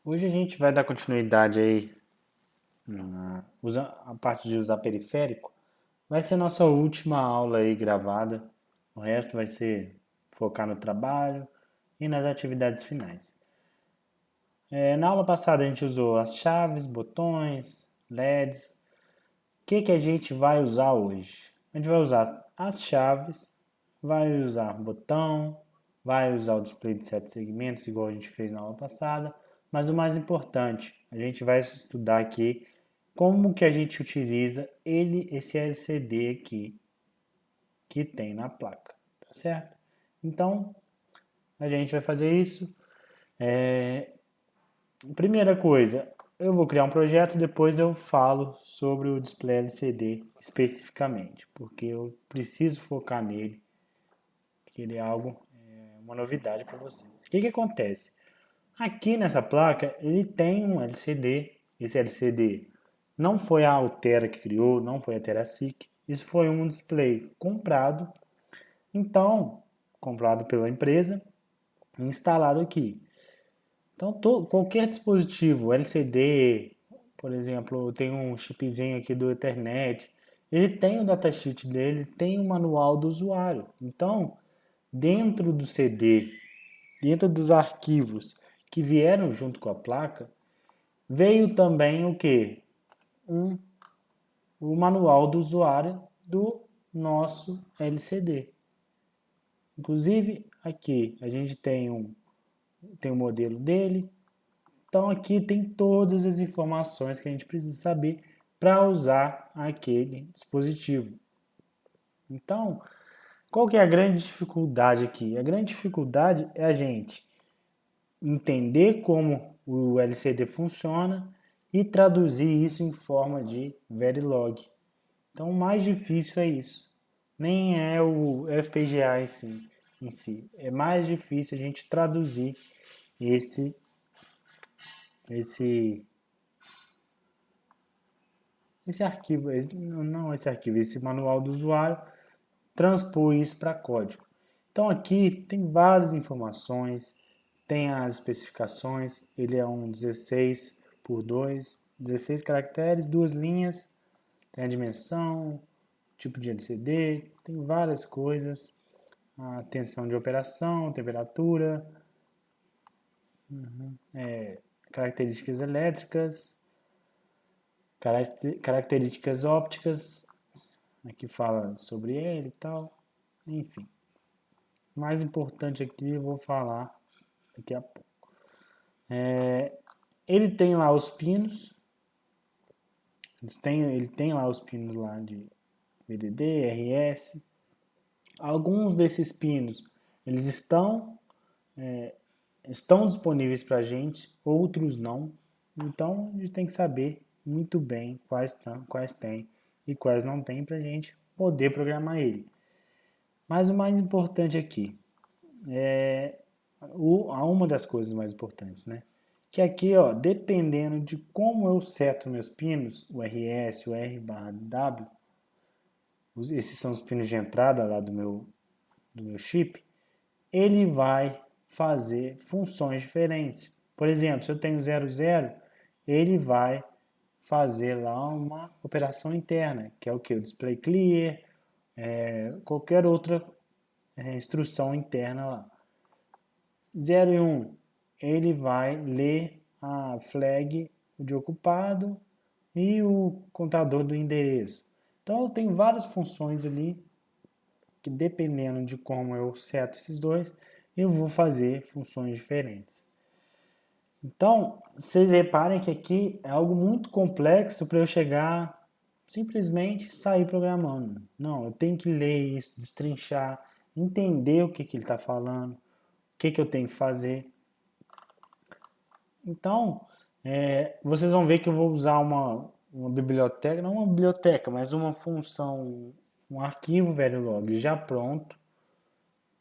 Hoje a gente vai dar continuidade aí a parte de usar periférico. Vai ser nossa última aula aí gravada. O resto vai ser focar no trabalho e nas atividades finais. Na aula passada a gente usou as chaves, botões, LEDs. O que a gente vai usar hoje? A gente vai usar as chaves, vai usar botão, vai usar o display de 7 segmentos, igual a gente fez na aula passada. Mas o mais importante, a gente vai estudar aqui como que a gente utiliza esse LCD aqui que tem na placa, tá certo? Então, a gente vai fazer isso. Primeira coisa, eu vou criar um projeto, depois eu falo sobre o display LCD especificamente, porque eu preciso focar nele, que ele é uma novidade para vocês. O que acontece? Aqui nessa placa, ele tem um LCD. Esse LCD não foi a Altera que criou, não foi a TeraSic. Isso foi um display comprado, então, comprado pela empresa e instalado aqui. Então, qualquer dispositivo LCD, por exemplo, tem um chipzinho aqui do Ethernet, ele tem o datasheet dele, tem o manual do usuário. Então, dentro do CD, dentro dos arquivos que vieram junto com a placa, veio também o que? O manual do usuário do nosso LCD. Inclusive, aqui a gente tem o modelo dele. Então, aqui tem todas as informações que a gente precisa saber para usar aquele dispositivo. Então, qual que é a grande dificuldade aqui? A grande dificuldade é a gente entender como o LCD funciona e traduzir isso em forma de Verilog. Então, o mais difícil é isso. Nem é o FPGA em si. É mais difícil a gente traduzir esse, esse, esse manual do usuário, transpor isso para código. Então, aqui tem várias informações, tem as especificações, ele é um 16 por 2, 16 caracteres, duas linhas, tem a dimensão, tipo de LCD, tem várias coisas, a tensão de operação, temperatura, características elétricas, características ópticas, aqui fala sobre ele e tal, enfim. O mais importante aqui eu vou falar daqui a pouco. Ele tem lá os pinos, ele tem lá os pinos lá de VDD, RS. Alguns desses pinos eles estão disponíveis para a gente, outros não. Então a gente tem que saber muito bem quais tem e quais não tem para a gente poder programar ele. Mas o mais importante aqui é uma das coisas mais importantes, né? Que aqui, ó, dependendo de como eu seto meus pinos, o RS, o R/W, esses são os pinos de entrada lá do meu chip, ele vai fazer funções diferentes. Por exemplo, se eu tenho 00, ele vai fazer lá uma operação interna, que é o que? O display clear, qualquer outra instrução interna lá. 0 e 1, ele vai ler a flag de ocupado e o contador do endereço. Então eu tenho várias funções ali que, dependendo de como eu seto esses dois, eu vou fazer funções diferentes. Então, vocês reparem que aqui é algo muito complexo para eu chegar simplesmente sair programando. Não, eu tenho que ler isso, destrinchar, entender o que ele está falando, o que eu tenho que fazer. Então, vocês vão ver que eu vou usar uma biblioteca, não uma biblioteca, mas uma função, um arquivo Verilog já pronto,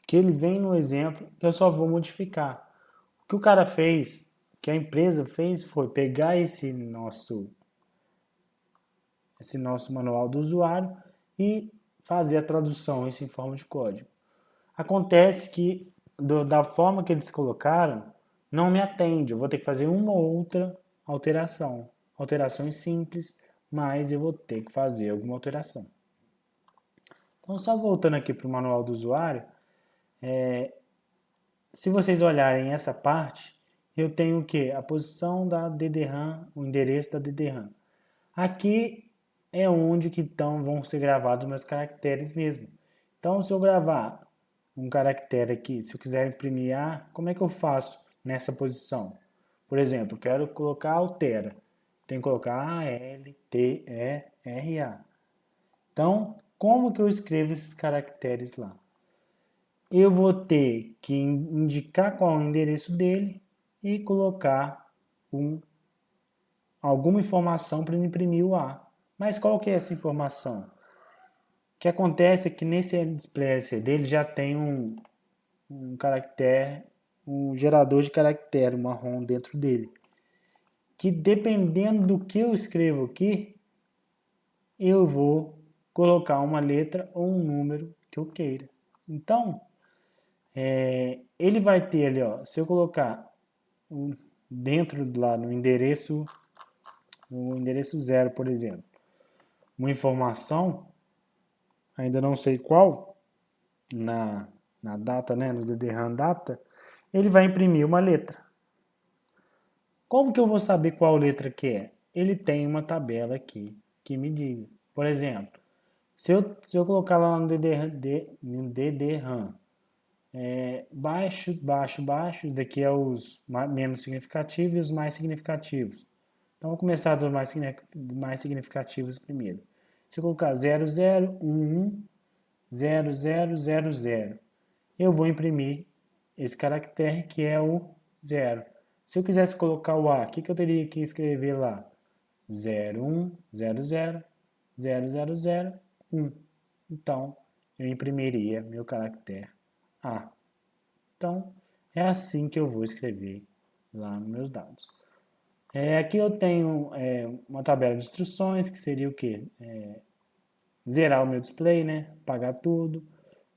que ele vem no exemplo, que eu só vou modificar. O que o cara fez, que a empresa fez, foi pegar esse nosso manual do usuário e fazer a tradução isso em forma de código. Acontece que, da forma que eles colocaram, não me atende. Eu vou ter que fazer uma ou outra alteração. Alterações simples, mas eu vou ter que fazer alguma alteração. Então, só voltando aqui para o manual do usuário, se vocês olharem essa parte, eu tenho o que? A posição da DDRAM, o endereço da DDRAM. Aqui é onde que então vão ser gravados meus caracteres mesmo. Então, se eu gravar um caractere aqui, se eu quiser imprimir A, como é que eu faço nessa posição? Por exemplo, eu quero colocar altera. Tem que colocar A-L-T-E-R-A. Então, como que eu escrevo esses caracteres lá? Eu vou ter que indicar qual é o endereço dele e colocar alguma informação para ele imprimir o A. Mas qual que é essa informação? O que acontece é que nesse display LCD ele já tem um caractere, um gerador de caractere, uma ROM dentro dele. Que dependendo do que eu escrevo aqui, eu vou colocar uma letra ou um número que eu queira. Então, ele vai ter ali, ó, se eu colocar dentro lá no endereço 0, por exemplo, uma informação, ainda não sei qual, na data, né, no DDRAM data, ele vai imprimir uma letra. Como que eu vou saber qual letra que é? Ele tem uma tabela aqui que me diga. Por exemplo, se eu colocar lá no DDRAM, baixo, baixo, baixo, daqui é os menos significativos e os mais significativos. Então, vou começar dos mais significativos primeiro. Se eu colocar 0011 0000, eu vou imprimir esse caractere que é o 0. Se eu quisesse colocar o A, o que eu teria que escrever lá? 01000001. Então, eu imprimiria meu caractere A. Então, é assim que eu vou escrever lá nos meus dados. Aqui eu tenho uma tabela de instruções, que seria o quê? Zerar o meu display, né? Apagar tudo,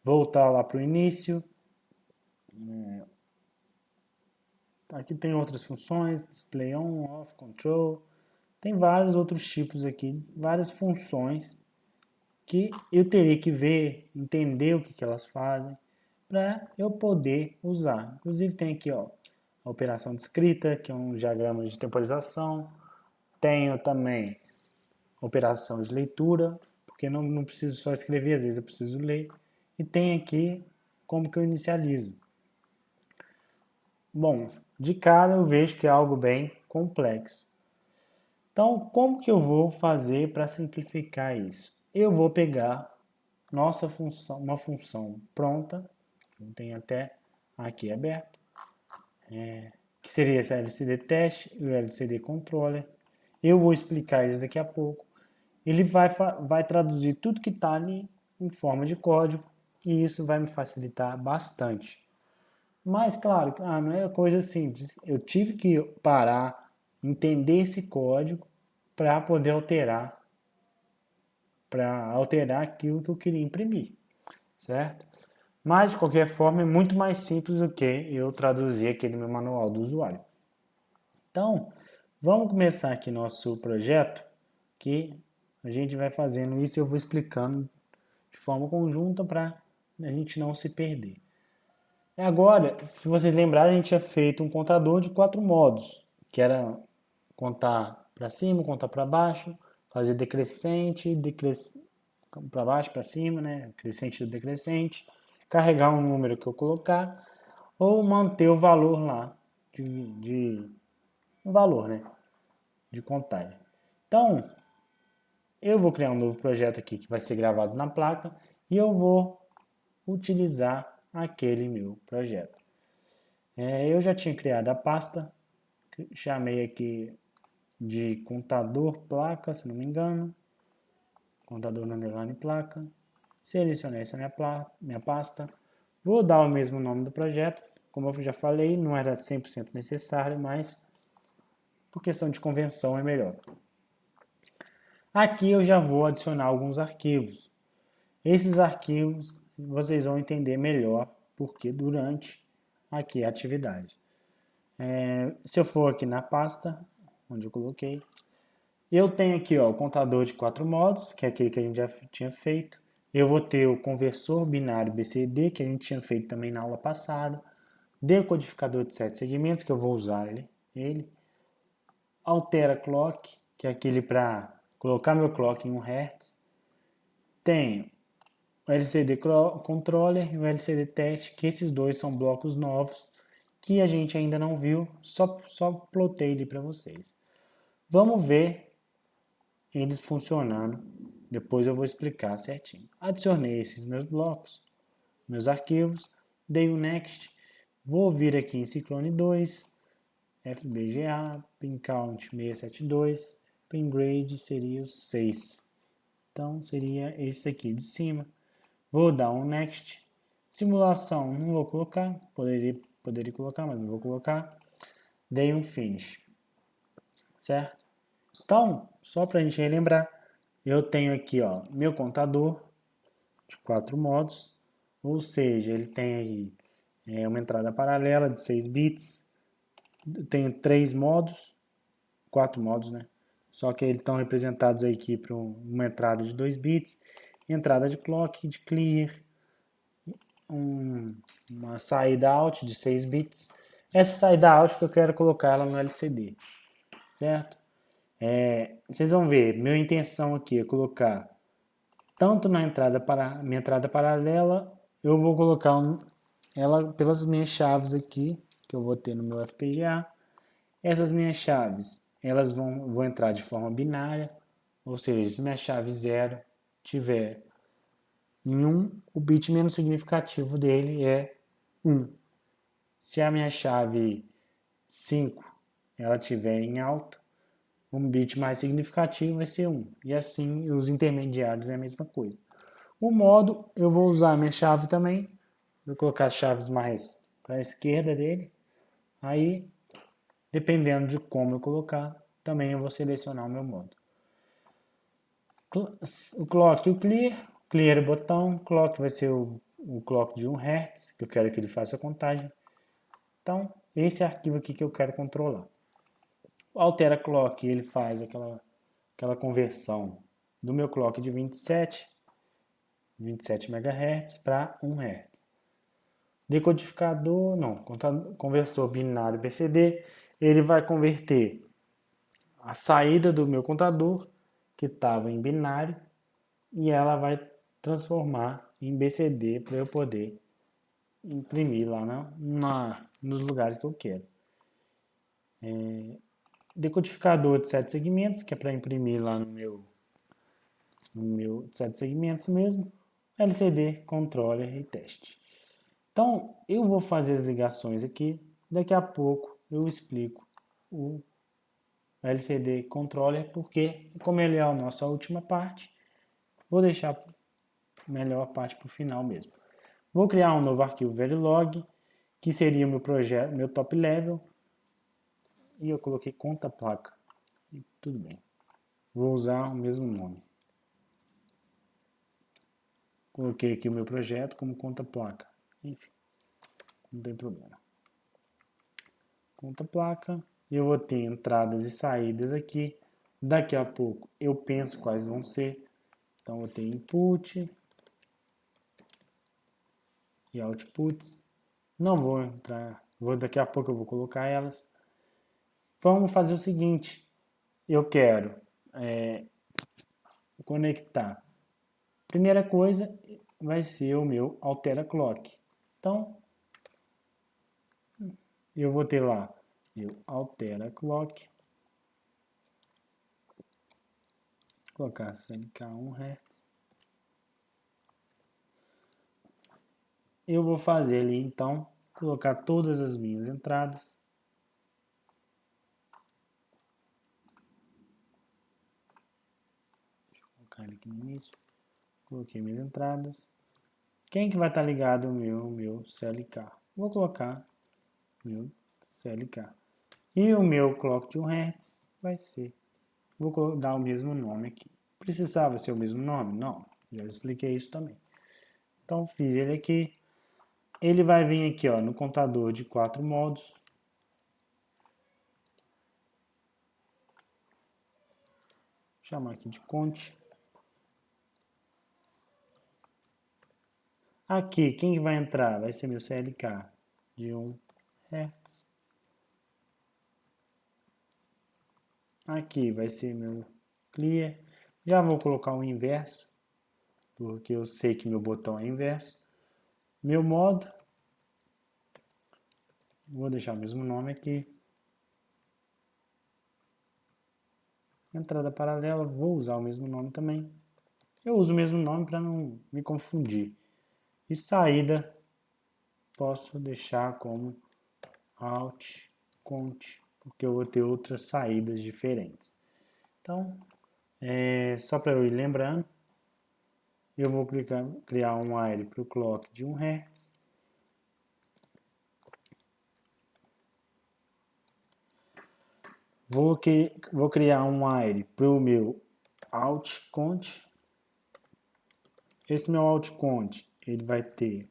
voltar lá para o início. Aqui tem outras funções, display on, off, control. Tem vários outros tipos aqui, várias funções que eu teria que ver, entender o que elas fazem, para eu poder usar. Inclusive tem aqui, ó, a operação de escrita, que é um diagrama de temporização. Tenho também operação de leitura, porque não preciso só escrever, às vezes eu preciso ler. E tem aqui como que eu inicializo. Bom, de cara eu vejo que é algo bem complexo. Então, como que eu vou fazer para simplificar isso? Eu vou pegar nossa função, uma função pronta, tem até aqui aberto, que seria esse LCD teste e o LCD controller. Eu vou explicar isso daqui a pouco. Ele vai traduzir tudo que está ali em forma de código e isso vai me facilitar bastante. Mas, claro, não é coisa simples. Eu tive que parar, entender esse código para poder alterar aquilo que eu queria imprimir, certo? Mas, de qualquer forma, é muito mais simples do que eu traduzir aquele meu manual do usuário. Então, vamos começar aqui nosso projeto, que a gente vai fazendo isso e eu vou explicando de forma conjunta para a gente não se perder. Agora, se vocês lembrarem, a gente tinha feito um contador de 4 modos, que era contar para cima, contar para baixo, fazer decrescente, para baixo, para cima, né? Crescente do decrescente, carregar um número que eu colocar, ou manter o valor lá, um valor, né? De contagem. Então, eu vou criar um novo projeto aqui que vai ser gravado na placa e eu vou utilizar aquele meu projeto. Eu já tinha criado a pasta, chamei aqui de contador placa, se não me engano, contador underline placa, selecionei essa minha pasta, vou dar o mesmo nome do projeto, como eu já falei, não era 100% necessário, mas por questão de convenção é melhor. Aqui eu já vou adicionar alguns arquivos. Esses arquivos vocês vão entender melhor porque durante aqui a atividade. Se eu for aqui na pasta, onde eu coloquei, eu tenho aqui ó, o contador de 4 modos, que é aquele que a gente já tinha feito. Eu vou ter o conversor binário BCD, que a gente tinha feito também na aula passada. Decodificador de 7 segmentos, que eu vou usar ele. Altera clock, que é aquele para colocar meu clock em 1 Hz. Tenho o LCD Controller e o LCD Test, que esses dois são blocos novos que a gente ainda não viu, só plotei ele para vocês. Vamos ver eles funcionando, depois eu vou explicar certinho. Adicionei esses meus blocos, meus arquivos, dei o Next, vou vir aqui em Cyclone 2, FBGA, Pin Count 672, Pin Grade seria o 6. Então seria esse aqui de cima. Vou dar um Next. Simulação não vou colocar, poderia colocar, mas não vou colocar. Dei um Finish, certo? Então, só para a gente relembrar, eu tenho aqui ó, meu contador de 4 modos, ou seja, ele tem aí uma entrada paralela de 6 bits, eu tenho 3 modos, 4 modos, né? Só que eles estão representados aqui por uma entrada de 2 bits, entrada de clock, de clear, uma saída out de 6 bits. Essa saída out que eu quero colocar ela no LCD, certo? Vocês vão ver, minha intenção aqui é colocar tanto na minha entrada paralela, eu vou colocar ela pelas minhas chaves aqui, que eu vou ter no meu FPGA. Essas minhas chaves, elas vão entrar de forma binária, ou seja, se minha chave 0 tiver em 1, o bit menos significativo dele é 1. Se a minha chave 5 ela tiver em alto, um bit mais significativo vai ser 1. E assim, os intermediários é a mesma coisa. O modo, eu vou usar a minha chave também. Vou colocar as chaves mais para a esquerda dele. Aí, dependendo de como eu colocar, também eu vou selecionar o meu modo. O clock e o clear. Clear é o botão. Clock vai ser o clock de 1 Hz, que eu quero que ele faça a contagem. Então, esse arquivo aqui que eu quero controlar. O altera clock, ele faz aquela conversão do meu clock de 27 MHz para 1 Hz. Decodificador, não, conversor binário BCD, ele vai converter a saída do meu contador, que estava em binário, e ela vai transformar em BCD para eu poder imprimir lá nos lugares que eu quero. Decodificador de 7 segmentos, que é para imprimir lá no meu 7 segmentos mesmo. LCD, controller e teste. Então, eu vou fazer as ligações aqui. Daqui a pouco eu explico o LCD controller, porque como ele é a nossa última parte, vou deixar melhor a parte para o final mesmo. Vou criar um novo arquivo Verilog, que seria o meu projeto, meu top level, e eu coloquei conta placa. E tudo bem. Vou usar o mesmo nome. Coloquei aqui o meu projeto como conta placa. Enfim, não tem problema. Conta placa. Eu vou ter entradas e saídas aqui. Daqui a pouco eu penso quais vão ser. Então, eu tenho input e outputs. Não vou entrar, daqui a pouco eu vou colocar elas. Vamos fazer o seguinte. Eu quero conectar. Primeira coisa vai ser o meu altera clock. Então, eu vou ter lá meu altera clock. Colocar CLK 1 Hz. Eu vou fazer ali então, colocar todas as minhas entradas. Deixa eu colocar ele aqui no início. Coloquei minhas entradas. Quem que vai estar ligado? O meu CLK. Vou colocar meu CLK. E o meu clock de 1 Hz vai ser. Vou dar o mesmo nome aqui. Precisava ser o mesmo nome? Não. Já expliquei isso também. Então fiz ele aqui. Ele vai vir aqui ó, no contador de 4 modos. chamar aqui de conte. Aqui, quem vai entrar? Vai ser meu CLK de 1 Hz. Aqui vai ser meu clear. Já vou colocar o inverso, porque eu sei que meu botão é inverso. Meu modo, vou deixar o mesmo nome aqui. Entrada paralela, vou usar o mesmo nome também. Eu uso o mesmo nome para não me confundir. E saída, posso deixar como Alt, Cont, porque eu vou ter outras saídas diferentes. Então, só para eu ir lembrando, eu vou criar um while para o clock de 1 Hz. Vou criar um while para o meu outCount. Esse meu outCount, ele vai ter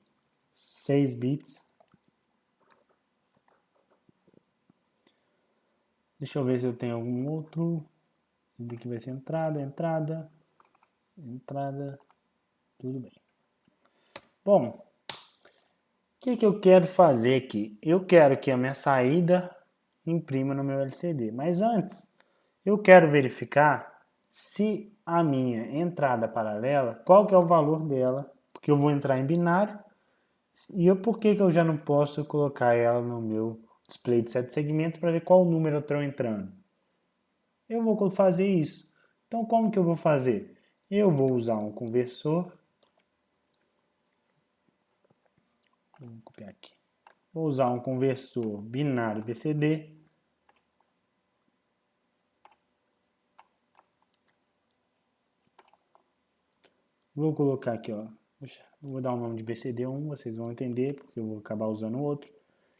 6 bits. Deixa eu ver se eu tenho algum outro. Esse aqui vai ser entrada, entrada, entrada, tudo bem. Bom, o que eu quero fazer aqui? Eu quero que a minha saída imprima no meu LCD, mas antes eu quero verificar se a minha entrada paralela, qual que é o valor dela, porque eu vou entrar em binário, e por que eu já não posso colocar ela no meu display de 7 segmentos para ver qual número eu estou entrando? Eu vou fazer isso. Então, como que eu vou fazer? Eu vou usar um conversor. Vou copiar aqui. Vou usar um conversor binário BCD. Vou colocar aqui, ó. Vou dar o nome de BCD1, vocês vão entender, porque eu vou acabar usando outro.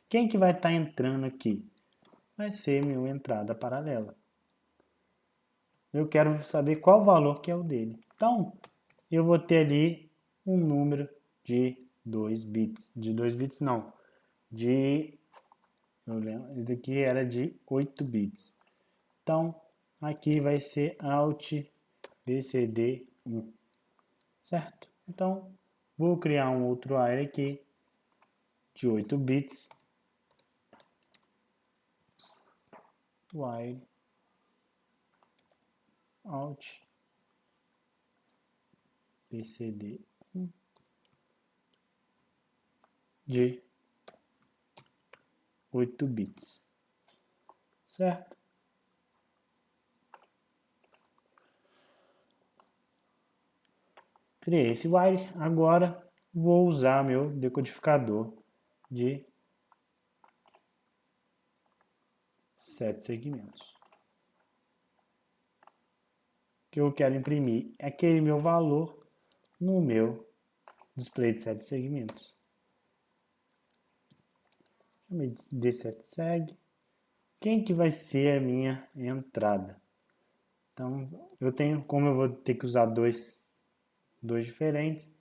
Quem que vai estar entrando aqui? Vai ser minha entrada paralela. Eu quero saber qual valor que é o dele. Então, eu vou ter ali um número de 2 bits. De 2 bits não. Eu lembro, esse daqui era de 8 bits. Então, aqui vai ser Alt BCD1. Certo? Então, vou criar um outro array aqui de 8 bits. While Alt BCD1 de 8 bits. Certo? Criei esse while. Agora vou usar meu decodificador de 7 segmentos. Que eu quero imprimir aquele meu valor no meu display de 7 segmentos. Chamei de D7seg. Quem que vai ser a minha entrada? Então, como eu vou ter que usar dois diferentes,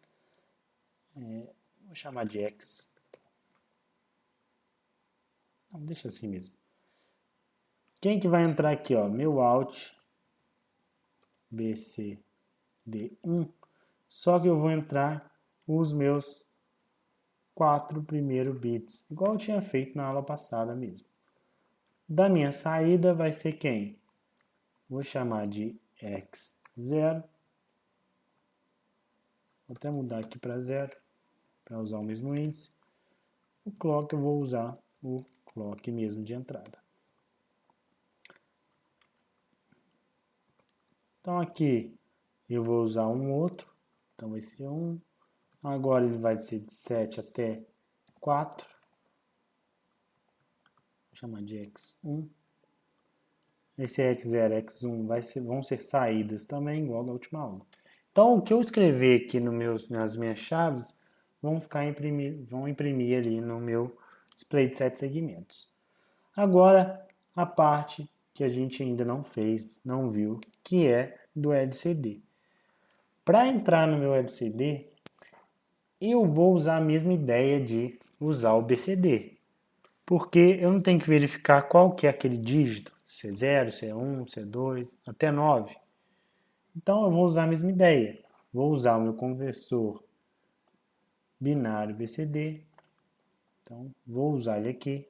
vou chamar de X. Não, deixa assim mesmo. Quem que vai entrar aqui, ó? Meu Alt BCD1. Só que eu vou entrar os meus 4 primeiros bits, igual eu tinha feito na aula passada mesmo. Da minha saída vai ser quem? Vou chamar de X0. Vou até mudar aqui para 0, para usar o mesmo índice. O clock eu vou usar o clock mesmo de entrada. Então aqui eu vou usar um outro, então vai ser 1. Agora ele vai ser de 7 até 4. Vou chamar de X1. Esse X0 e X1 vão ser saídas também, igual da última aula. Então o que eu escrever aqui nas minhas chaves vão imprimir ali no meu display de 7 segmentos. Agora a parte que a gente ainda não fez, não viu, que é do LCD. Para entrar no meu LCD, eu vou usar a mesma ideia de usar o BCD, porque eu não tenho que verificar qual que é aquele dígito, se é 0, se é 1, se é 2, até 9. Então eu vou usar a mesma ideia. Vou usar o meu conversor binário BCD. Então vou usar ele aqui.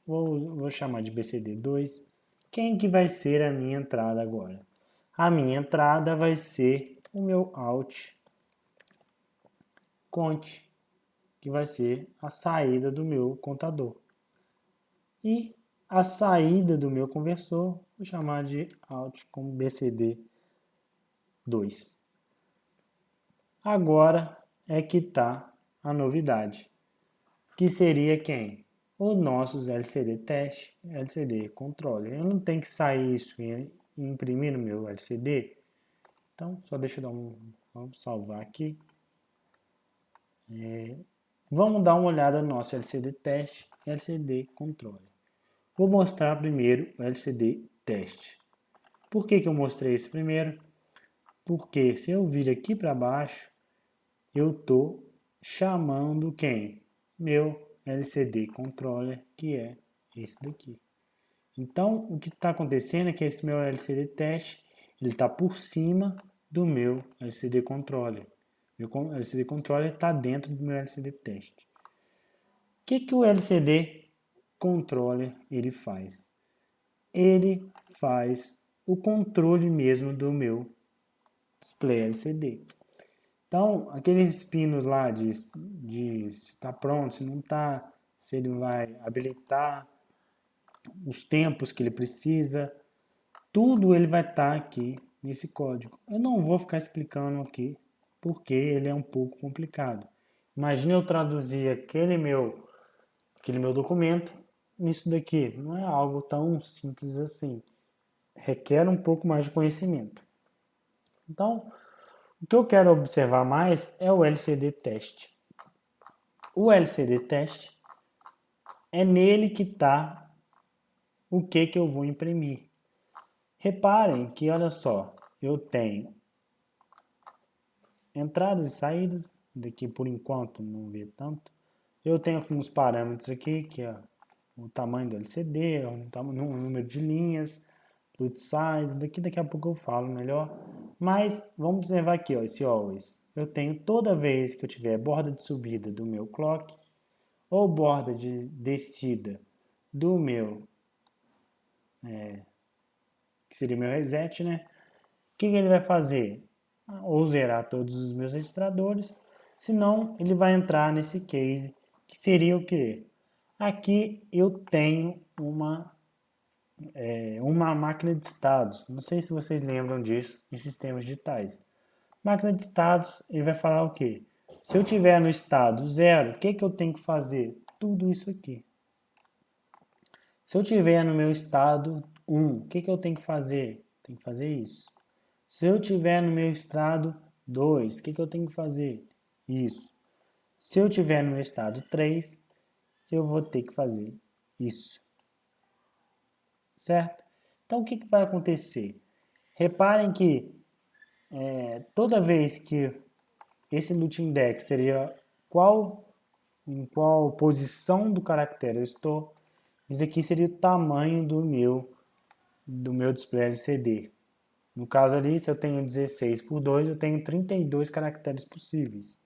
Vou chamar de BCD2. Quem que vai ser a minha entrada agora? A minha entrada vai ser o meu out cont, que vai ser a saída do meu contador. E a saída do meu conversor, vou chamar de out como BCD2. Agora é que está a novidade, que seria quem? Os nossos LCD teste, LCD controle. Eu não tenho que sair isso e imprimir no meu LCD. Então, só deixa eu dar vamos salvar aqui. Vamos dar uma olhada no nosso LCD teste e LCD controle. Vou mostrar primeiro o LCD teste. Por que eu mostrei esse primeiro? Porque se eu vir aqui para baixo, eu estou chamando quem? Meu LCD controller, que é esse daqui. Então, o que está acontecendo é que esse meu LCD teste, ele está por cima do meu LCD controller. Meu LCD controller está dentro do meu LCD teste. O que o LCD controller ele faz? Ele faz o controle mesmo do meu display LCD. Então, aqueles pinos lá de se está pronto, se não está, se ele vai habilitar os tempos que ele precisa, tudo ele vai estar aqui nesse código. Eu não vou ficar explicando aqui, porque ele é um pouco complicado. Imagine eu traduzir aquele meu documento nisso daqui. Não é algo tão simples assim. Requer um pouco mais de conhecimento. Então, o que eu quero observar mais é o LCD teste. O LCD teste é nele que está o que eu vou imprimir. Reparem que, olha só, eu tenho entradas e saídas, daqui por enquanto não vê tanto. Eu tenho alguns parâmetros aqui, que é o tamanho do LCD, o número de linhas, loot size, daqui a pouco eu falo melhor. Mas vamos observar aqui, ó, esse always. Eu tenho toda vez que eu tiver borda de subida do meu clock, ou borda de descida do meu, que seria meu reset, né? O que ele vai fazer? Ou zerar todos os meus registradores, senão ele vai entrar nesse case, que seria o quê? Aqui eu tenho uma máquina de estados. Não sei se vocês lembram disso em sistemas digitais. Máquina de estados, ele vai falar o quê? Se eu tiver no estado 0, o que eu tenho que fazer? Tudo isso aqui. Se eu tiver no meu estado 1, o que eu tenho que fazer? Tenho que fazer isso. Se eu tiver no meu estado 2, o que eu tenho que fazer? Isso. Se eu tiver no meu estado 3, eu vou ter que fazer isso. Certo? Então, o que vai acontecer? Reparem que toda vez que esse loot index seria em qual posição do caractere eu estou, isso aqui seria o tamanho do meu display LCD. No caso ali, se eu tenho 16 por 2, eu tenho 32 caracteres possíveis.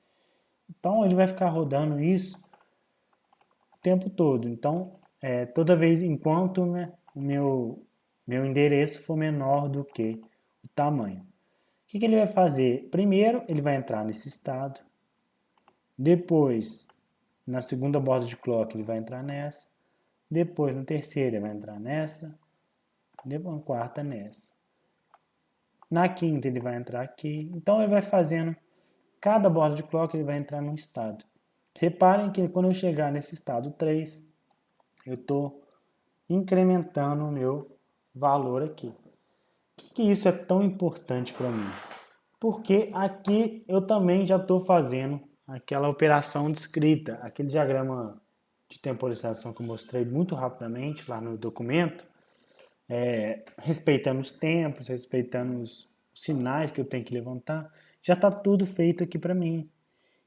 Então, ele vai ficar rodando isso o tempo todo. Então, toda vez, enquanto, né, o meu endereço for menor do que o tamanho. O que ele vai fazer? Primeiro, ele vai entrar nesse estado. Depois, na segunda borda de clock, ele vai entrar nessa. Depois, na terceira, ele vai entrar nessa. Depois, na quarta, nessa. Na quinta, ele vai entrar aqui. Então, ele vai fazendo. Cada borda de clock, ele vai entrar num estado. Reparem que quando eu chegar nesse estado 3, eu estou incrementando o meu valor aqui. Por que isso é tão importante para mim? Porque aqui eu também já estou fazendo aquela operação descrita, aquele diagrama de temporização que eu mostrei muito rapidamente lá no documento, respeitando os tempos, respeitando os sinais que eu tenho que levantar, já está tudo feito aqui para mim.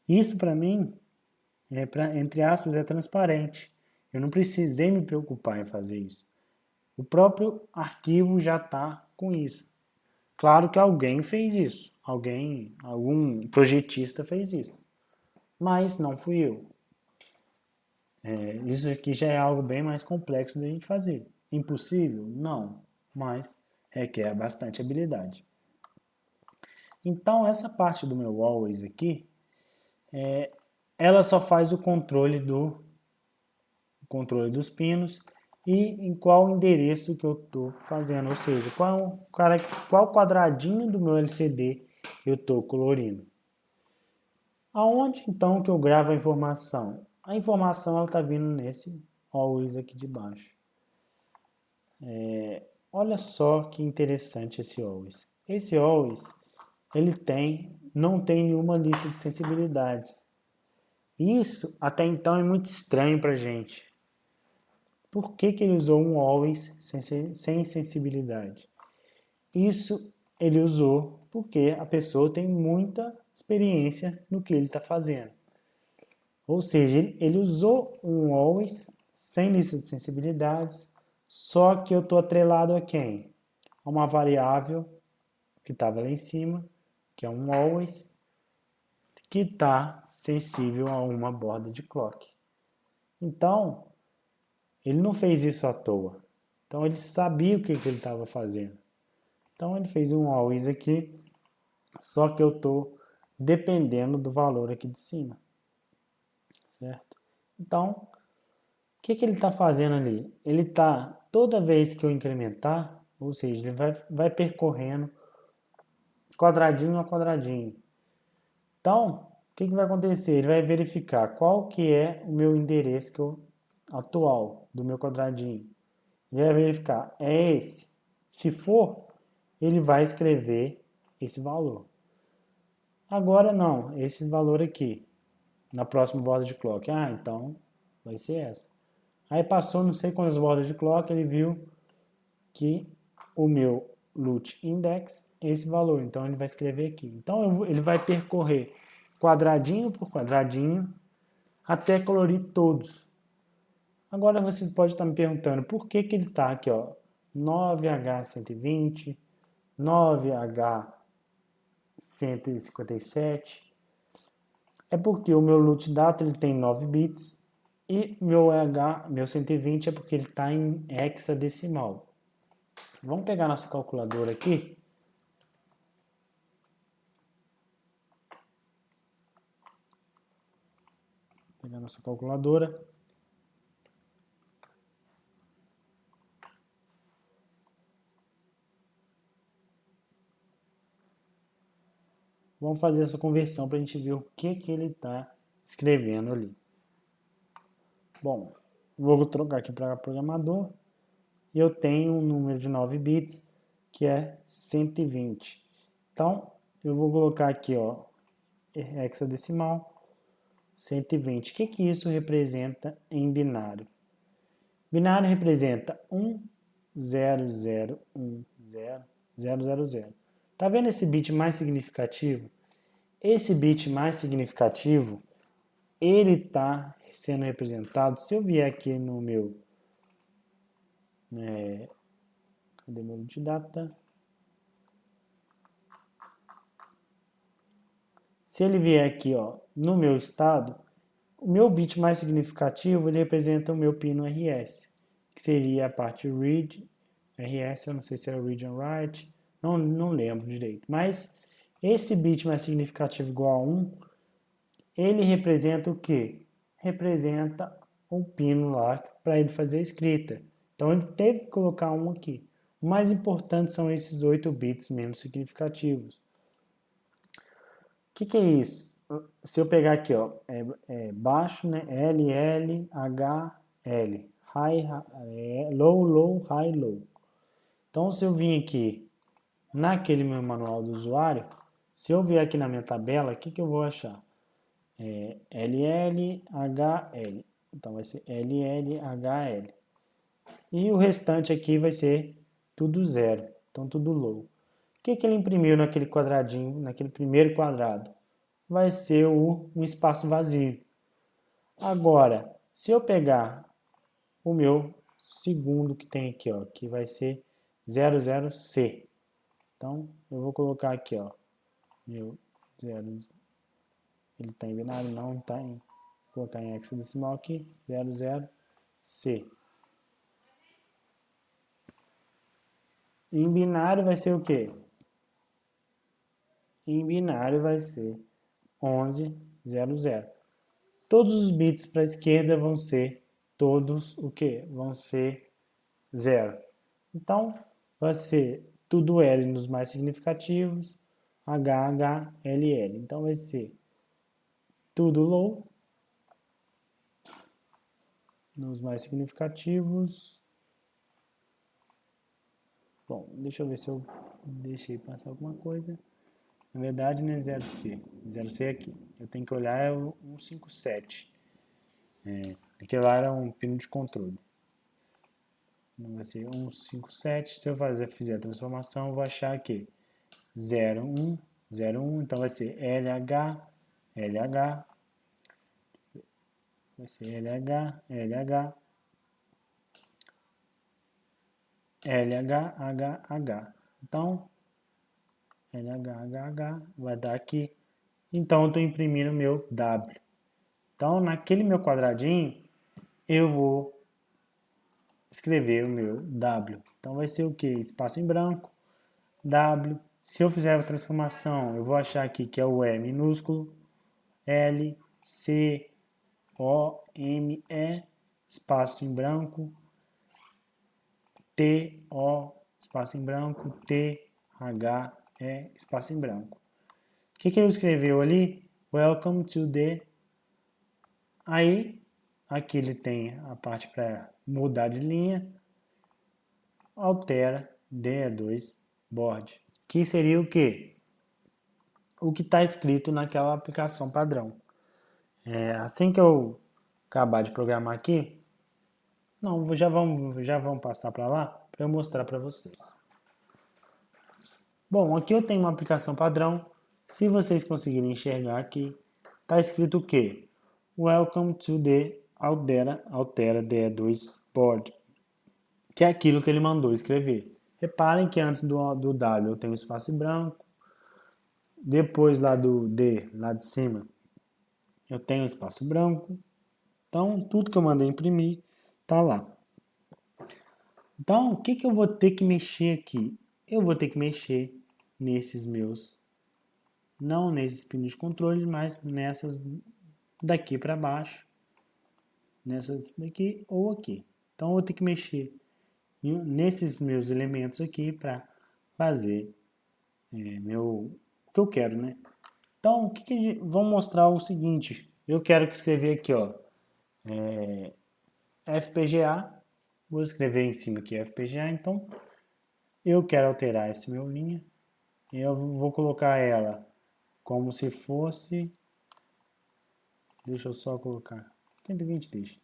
Isso para mim, entre aspas, é transparente. Eu não precisei me preocupar em fazer isso. O próprio arquivo já está com isso. Claro que alguém fez isso, algum projetista fez isso, mas não fui eu. Isso aqui já é algo bem mais complexo da gente fazer. Impossível? Não, mas requer bastante habilidade. Então, essa parte do meu always aqui, ela só faz o controle dos pinos e em qual endereço que eu estou fazendo, ou seja, qual quadradinho do meu LCD eu estou colorindo. Aonde então que eu gravo a informação? A informação ela está vindo nesse always aqui de baixo. Olha só que interessante esse always. Esse always ele não tem nenhuma lista de sensibilidades. Isso até então é muito estranho para a gente. Por que ele usou um always sem sensibilidade? Isso ele usou porque a pessoa tem muita experiência no que ele está fazendo. Ou seja, ele usou um always sem lista de sensibilidades, só que eu estou atrelado a quem? A uma variável que estava lá em cima, que é um always, que está sensível a uma borda de clock. Então, ele não fez isso à toa. Então, ele sabia o que ele estava fazendo. Então, ele fez um always aqui, só que eu estou dependendo do valor aqui de cima. Certo? Então, o que ele está fazendo ali? Ele está, toda vez que eu incrementar, ou seja, ele vai percorrendo quadradinho a quadradinho. Então, o que vai acontecer? Ele vai verificar qual que é o meu endereço atual do meu quadradinho. Ele vai verificar, é esse. Se for, ele vai escrever esse valor. Agora não, esse valor aqui, na próxima borda de clock. Ah, então vai ser essa. Aí passou não sei quantas bordas de clock, ele viu que o meu LUT index é esse valor, então ele vai escrever aqui. Então ele vai percorrer quadradinho por quadradinho até colorir todos. Agora vocês podem estar me perguntando por que ele está aqui, ó, 9H120, 9H157. É porque o meu LUT data ele tem 9 bits e meu 120 é porque ele está em hexadecimal. Vamos pegar nossa calculadora aqui. Pegar nossa calculadora. Vamos fazer essa conversão para a gente ver o que ele está escrevendo ali. Bom, vou trocar aqui para programador. E eu tenho um número de 9 bits, que é 120. Então, eu vou colocar aqui, ó, hexadecimal, 120. O que isso representa em binário? Binário representa 1, 0, 0, 1, 0, 0, 0, 0. Tá vendo esse bit mais significativo? Esse bit mais significativo, ele está sendo representado, se eu vier aqui no meu, cadê meu de data? Se ele vier aqui, ó, no meu estado, o meu bit mais significativo, ele representa o meu pino RS, que seria a parte read, RS, eu não sei se é read and write, não lembro direito, mas esse bit mais significativo igual a 1, ele representa o quê? Representa o pino lá para ele fazer a escrita. Então ele teve que colocar 1 aqui. O mais importante são esses 8 bits menos significativos. O que é isso? Se eu pegar aqui, ó, baixo, né? L, L, H, L. High, low, low, high, low. Então, se eu vim aqui naquele meu manual do usuário, se eu vier aqui na minha tabela, o que eu vou achar? LL, HL. Então, vai ser LL, HL. E o restante aqui vai ser tudo zero. Então, tudo low. O que ele imprimiu naquele quadradinho, naquele primeiro quadrado? Vai ser um espaço vazio. Agora, se eu pegar o meu segundo que tem aqui, ó, que vai ser 00C. Então, eu vou colocar aqui, ó, meu 0, ele está em binário? Não está em, vou colocar em hexadecimal aqui, 00C. Em binário vai ser o quê? Em binário vai ser 1100. Todos os bits para a esquerda vão ser todos o quê? Vão ser 0. Então, vai ser tudo L nos mais significativos, H, H, L, L. Então, vai ser tudo low nos mais significativos. Bom, deixa eu ver se eu deixei passar alguma coisa. Na verdade, não é 0C. 0C é aqui. Eu tenho que olhar é o 157. Aquele lá era um pino de controle. Então vai ser 157. Se eu fizer a transformação, eu vou achar aqui 01, 01. Então vai ser LH, LH. Vai ser LH, LH. LH, HH. Então, LH, vai dar aqui. Então, eu estou imprimindo meu W. Então, naquele meu quadradinho, eu vou escrever o meu W. Então, vai ser o que? Espaço em branco, W. Se eu fizer a transformação, eu vou achar aqui que é o E minúsculo, L, C, O, M, E, espaço em branco, T, O, espaço em branco, T, H, E, espaço em branco. O que ele escreveu ali? Welcome to the... Aí, aqui ele tem a parte para mudar de linha, altera DE2 board, que seria o quê? O que está escrito naquela aplicação padrão. Assim que eu acabar de programar aqui, não, já vamos passar para lá para eu mostrar para vocês. Bom, aqui eu tenho uma aplicação padrão. Se vocês conseguirem enxergar aqui, está escrito o quê? Welcome to the altera DE2 board, que é aquilo que ele mandou escrever. Reparem que antes do W eu tenho espaço em branco, depois lá do D, lá de cima, eu tenho espaço branco. Então, tudo que eu mandei imprimir está lá. Então, o que eu vou ter que mexer aqui? Eu vou ter que mexer nesses meus, não nesses pinos de controle, mas nessas daqui para baixo, nessas daqui ou aqui. Então, eu vou ter que mexer nesses meus elementos aqui para fazer o que eu quero, né? Então, vamos mostrar o seguinte. Eu quero que escrever aqui, ó, FPGA. Vou escrever em cima aqui FPGA. Então, eu quero alterar esse meu linha. Eu vou colocar ela como se fosse... Deixa eu só colocar... 120 deixa.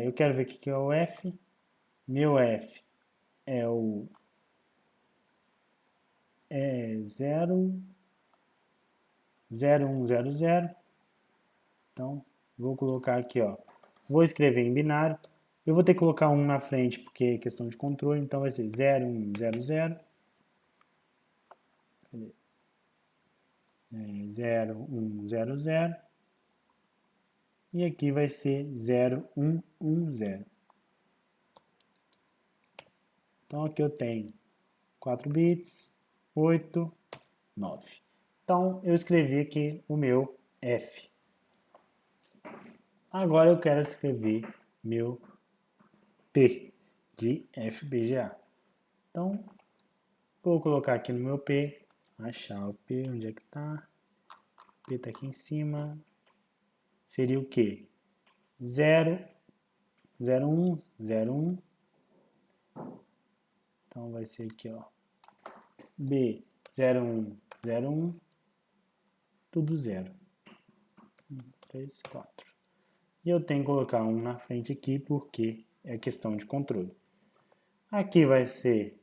Eu quero ver o que é o F. Meu F é o 0100. Então, vou colocar aqui, ó. Vou escrever em binário. Eu vou ter que colocar um na frente porque é questão de controle. Então, vai ser 0100. 0100. E aqui vai ser 0110. Então, aqui eu tenho 4 bits, 8, 9. Então, eu escrevi aqui o meu F. Agora eu quero escrever meu P de FPGA. Então, vou colocar aqui no meu P, achar o P, onde é que está? O P está aqui em cima. Seria o quê? 0, 01, 01. Então, vai ser aqui, ó. B, 01, 01. Tudo 0. 1, 3, 4. E eu tenho que colocar um na frente aqui porque é questão de controle. Aqui vai ser...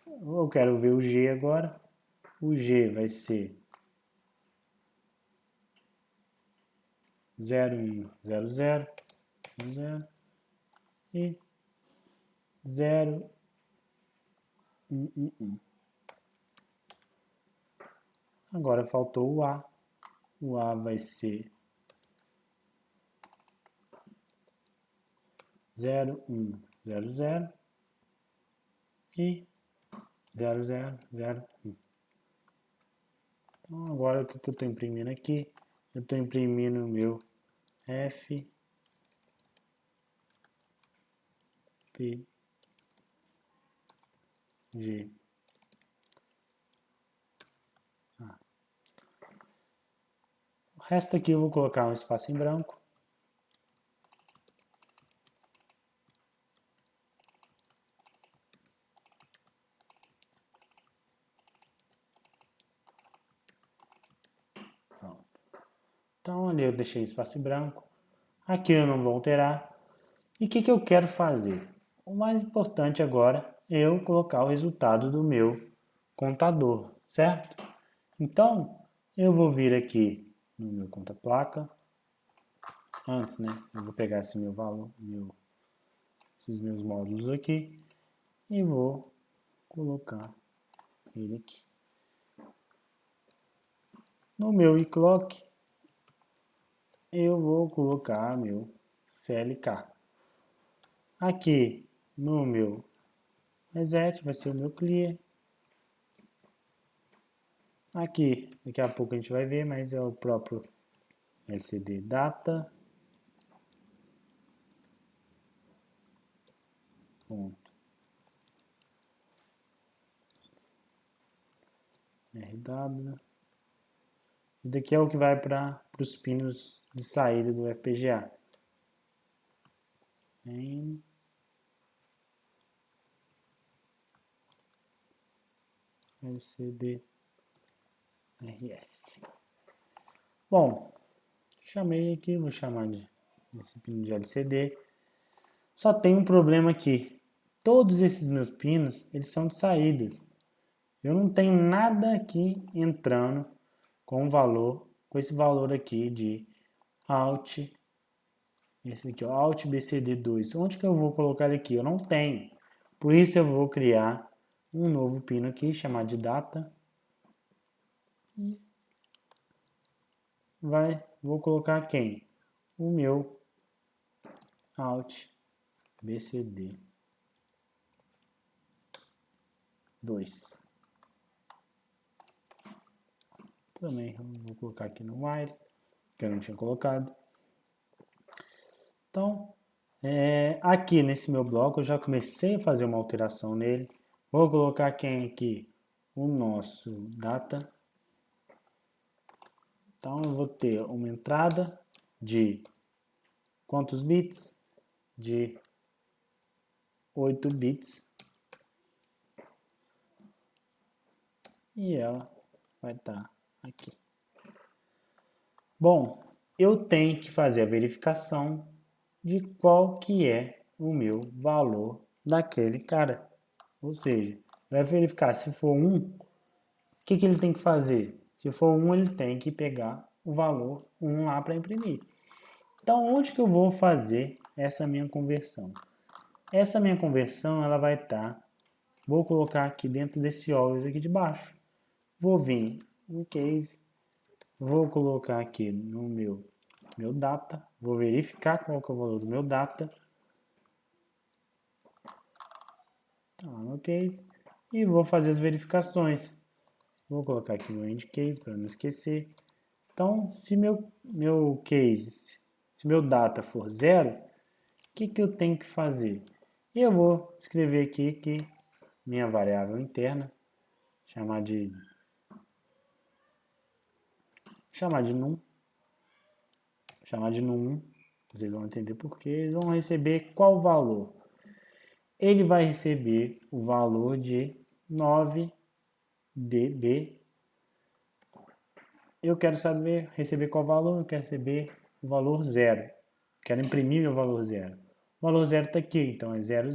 Eu quero ver o G agora. O G vai ser 0100 e 0110. Agora faltou o A. O A vai ser 0, 1, 0, 0 e 0, 0, 0, 1. Então, agora o que eu estou imprimindo aqui? Eu estou imprimindo o meu F, P, G. O resto aqui eu vou colocar um espaço em branco. Pronto. Então ali eu deixei espaço em branco. Aqui eu não vou alterar. E o que eu quero fazer? O mais importante agora é eu colocar o resultado do meu contador, certo? Então, eu vou vir aqui no meu conta-placa. Antes, né? Eu vou pegar esse meu valor, esses meus módulos aqui e vou colocar ele aqui. No meu iClock, eu vou colocar meu CLK. Aqui no meu reset vai ser o meu clear. Aqui, daqui a pouco a gente vai ver, mas é o próprio LCD data. Ponto. RW. E daqui é o que vai para os pinos de saída do FPGA. Em LCD RS. Bom, chamei aqui, vou chamar de esse pino de LCD. Só tem um problema aqui. Todos esses meus pinos, eles são de saídas. Eu não tenho nada aqui entrando com esse valor aqui de Alt, esse aqui, ó, Alt BCD2. Onde que eu vou colocar ele aqui? Eu não tenho. Por isso eu vou criar um novo pino aqui, chamado de data. Vou colocar quem? O meu Alt BCD 2. Também vou colocar aqui no while, que eu não tinha colocado. Então, aqui nesse meu bloco eu já comecei a fazer uma alteração nele. Vou colocar quem aqui? O nosso data. Então eu vou ter uma entrada de quantos bits? De 8 bits. E ela vai estar aqui. Bom, eu tenho que fazer a verificação de qual que é o meu valor daquele cara. Ou seja, vai verificar se for 1, o que ele tem que fazer? Se for 1, ele tem que pegar o valor 1 lá para imprimir. Então, onde que eu vou fazer essa minha conversão? Essa minha conversão, ela vai estar, vou colocar aqui dentro desse always aqui de baixo. Vou vir no case, vou colocar aqui no meu data, vou verificar qual que é o valor do meu data. Tá lá no case. E vou fazer as verificações. Vou colocar aqui no end case para não esquecer. Então, se meu case, se meu data for 0, o que eu tenho que fazer? Eu vou escrever aqui que minha variável interna, chamar de num, chamar de num1, vocês vão entender por quê. Eles vão receber qual valor? Ele vai receber o valor de 9 dB. Eu quero receber qual valor? Eu quero receber o valor 0. Quero imprimir meu valor 0. O valor 0 está aqui, então é 00,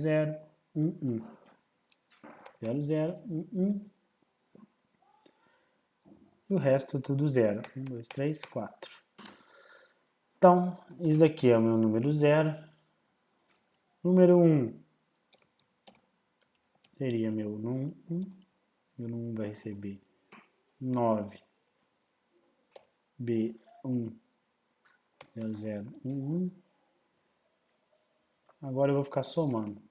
11. 00, 11. E o resto tudo 0. 1, 2, 3, 4. Então, isso daqui é o meu número 0. Número 1. seria meu num1. Meu num1 vai receber 9 B1 00 11. Agora eu vou ficar somando.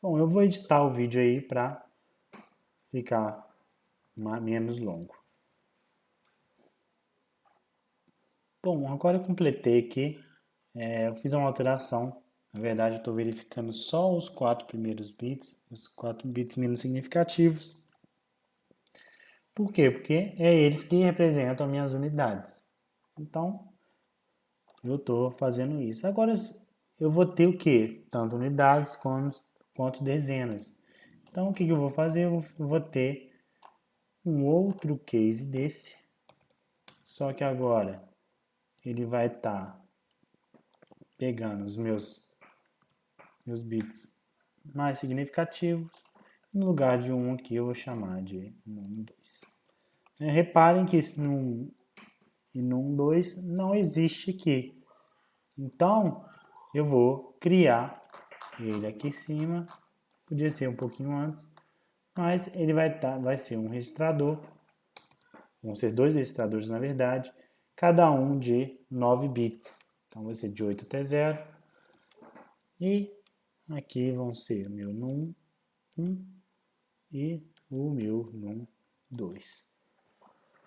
Bom, eu vou editar o vídeo aí para ficar menos longo. Bom, agora eu completei aqui. Eu fiz uma alteração. Na verdade, eu estou verificando só os 4 primeiros bits, os 4 bits menos significativos. Por quê? Porque é eles que representam as minhas unidades. Então, eu estou fazendo isso. Agora, eu vou ter o quê? Tanto unidades quanto dezenas. Então, o que eu vou fazer? Eu vou ter um outro case desse, só que agora ele vai estar pegando os meus bits mais significativos. No lugar de 1 aqui, eu vou chamar de 1, 2. Reparem que esse num e num 2 não existe aqui. Então, eu vou criar ele aqui em cima. Podia ser um pouquinho antes, mas ele vai ser um registrador. Vão ser 2 registradores, na verdade, cada um de 9 bits. Então, vai ser de 8 até 0. E aqui vão ser o meu num 1 e o meu num 2.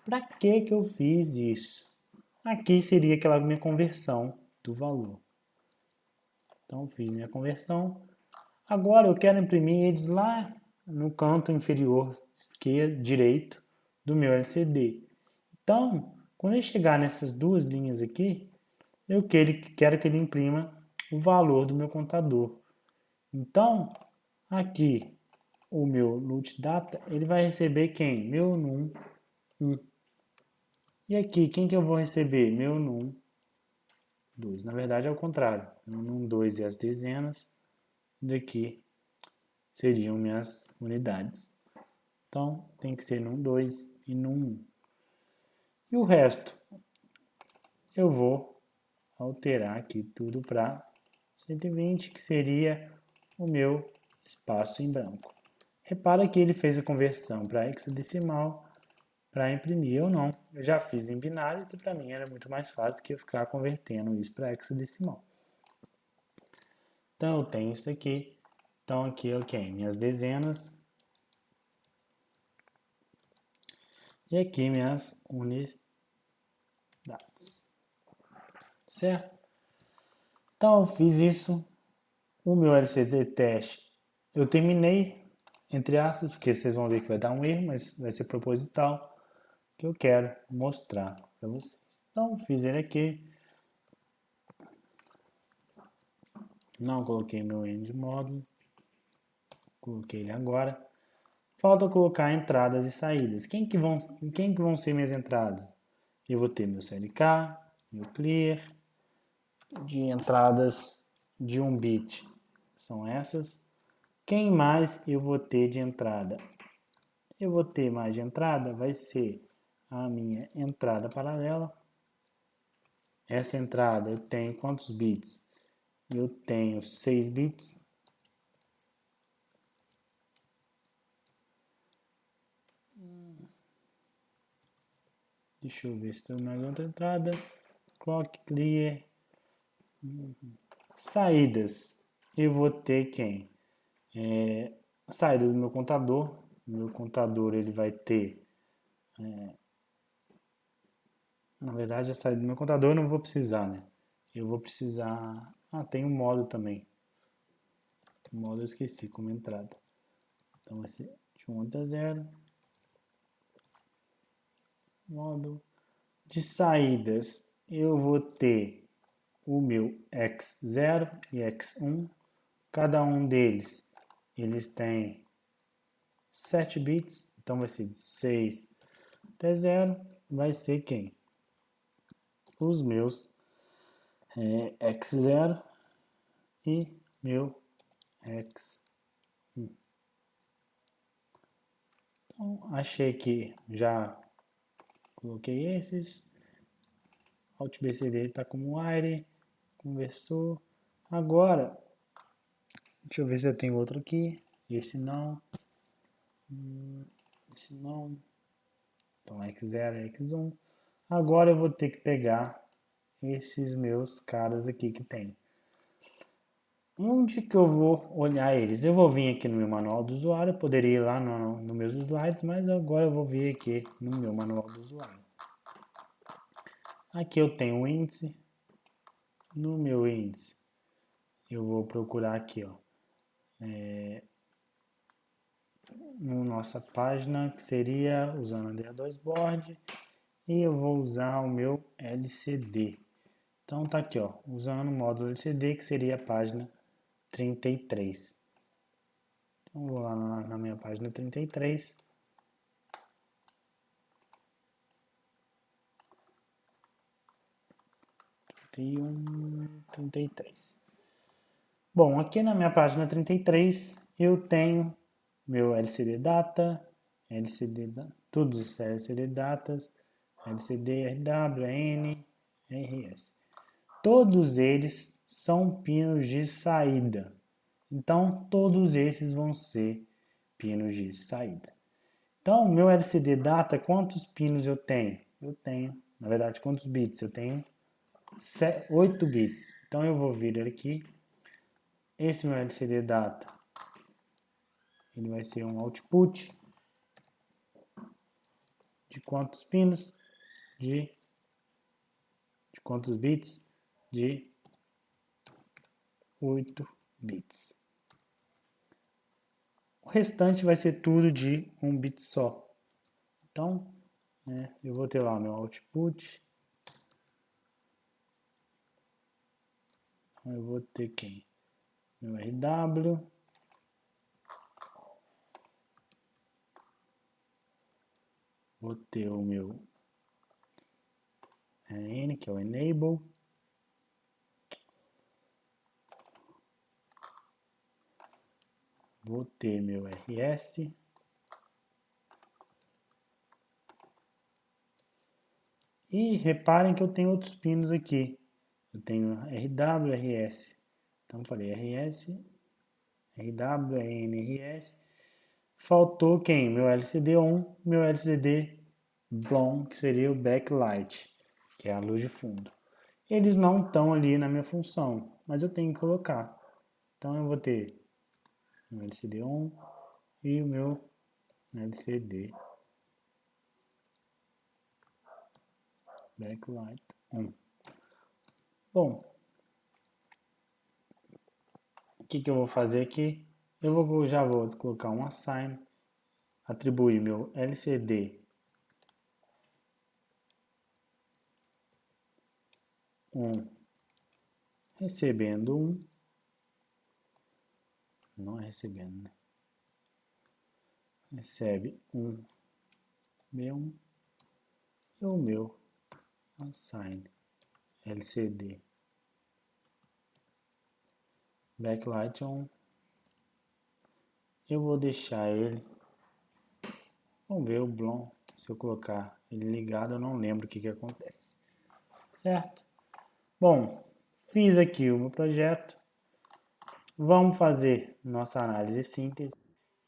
Para que eu fiz isso? Aqui seria aquela minha conversão do valor. Então, fiz minha conversão. Agora eu quero imprimir eles lá no canto inferior direito do meu LCD. Então, quando ele chegar nessas duas linhas aqui, eu quero que ele imprima o valor do meu contador. Então, aqui, o meu LUT Data, ele vai receber quem? Meu num 1. E aqui, quem que eu vou receber? Meu num 2. Na verdade, é o contrário. Meu num 2 e as dezenas. Daqui seriam minhas unidades. Então, tem que ser num 2 e num 1. E o resto, eu vou alterar aqui tudo para 120, que seria o meu espaço em branco. Repara que ele fez a conversão para hexadecimal para imprimir. Eu não, eu já fiz em binário, que para mim era muito mais fácil do que eu ficar convertendo isso para hexadecimal. Então eu tenho isso aqui. Então aqui, ok, minhas dezenas. E aqui minhas unidades. Certo? Então eu fiz isso. O meu LCD teste eu terminei, entre aspas, porque vocês vão ver que vai dar um erro, mas vai ser proposital, que eu quero mostrar para vocês. Então fiz ele aqui. Não coloquei meu end módulo. Coloquei ele agora. Falta colocar entradas e saídas. Quem que vão ser minhas entradas? Eu vou ter meu CLK, meu clear, de entradas de 1 bit. São essas. Quem mais eu vou ter de entrada? Eu vou ter mais de entrada, vai ser a minha entrada paralela. Essa entrada eu tenho quantos bits? Eu tenho 6 bits. Deixa eu ver se tem mais outra entrada. Clock clear. Saídas. Eu vou ter quem? A saída do meu contador. Meu contador ele vai ter. Na verdade, a saída do meu contador eu não vou precisar, né? Eu vou precisar. Tem um modo também. O modo eu esqueci como entrada. Então vai ser de 1 até 0. Modo de saídas. Eu vou ter o meu x0 e x1. Cada um deles, eles têm 7 bits. Então vai ser de 6 até 0. Vai ser quem? Os meus x0 e meu x1. Então, achei que já coloquei esses. Alt BCD está como wire. Conversou. Agora, Deixa eu ver se eu tenho outro aqui. Esse não. Esse não. Então, X0, X1. Agora eu vou ter que pegar esses meus caras aqui que tem. Onde que eu vou olhar eles? Eu vou vir aqui no meu manual do usuário, eu poderia ir lá nos meus slides, mas agora eu vou vir aqui no meu manual do usuário. Aqui eu tenho o índice. No meu índice, eu vou procurar aqui, ó, na nossa página, que seria usando o DA2Board, e eu vou usar o meu LCD. Então tá aqui, ó, usando o módulo LCD, que seria a página 33. Então vou lá na minha página 33. 33. Bom, aqui na minha página 33 eu tenho meu LCD Data, todos os LCD Datas, LCD RW, N, RS. Todos eles são pinos de saída. Então, todos esses vão ser pinos de saída. Então, meu LCD Data, quantos pinos eu tenho? Eu tenho, na verdade, quantos bits? Eu tenho 8 bits. Então, eu vou vir aqui. Esse meu LCD Data, ele vai ser um output de quantos pinos? De quantos bits? De 8 bits. O restante vai ser tudo de um bit só. Então, eu vou ter lá meu output. Eu vou ter quem? Meu RW. Vou ter o meu N, que é o Enable. Vou ter meu RS. E reparem que eu tenho outros pinos aqui. Eu tenho RW, RS. Então, falei RS, RW, NRS. Faltou quem? Meu LCD on, meu LCD blown, que seria o backlight, que é a luz de fundo. Eles não estão ali na minha função, mas eu tenho que colocar. Então, eu vou ter meu LCD on e o meu LCD backlight on. Bom, o que eu vou fazer aqui? Já vou colocar um assign, atribuir meu LCD 1 recebendo 1, não é recebendo, né? Recebe um B1 e o meu assign LCD backlight on. Eu vou deixar ele, vamos ver o blown, se eu colocar ele ligado eu não lembro o que acontece, certo? Bom, fiz aqui o meu projeto, vamos fazer nossa análise e síntese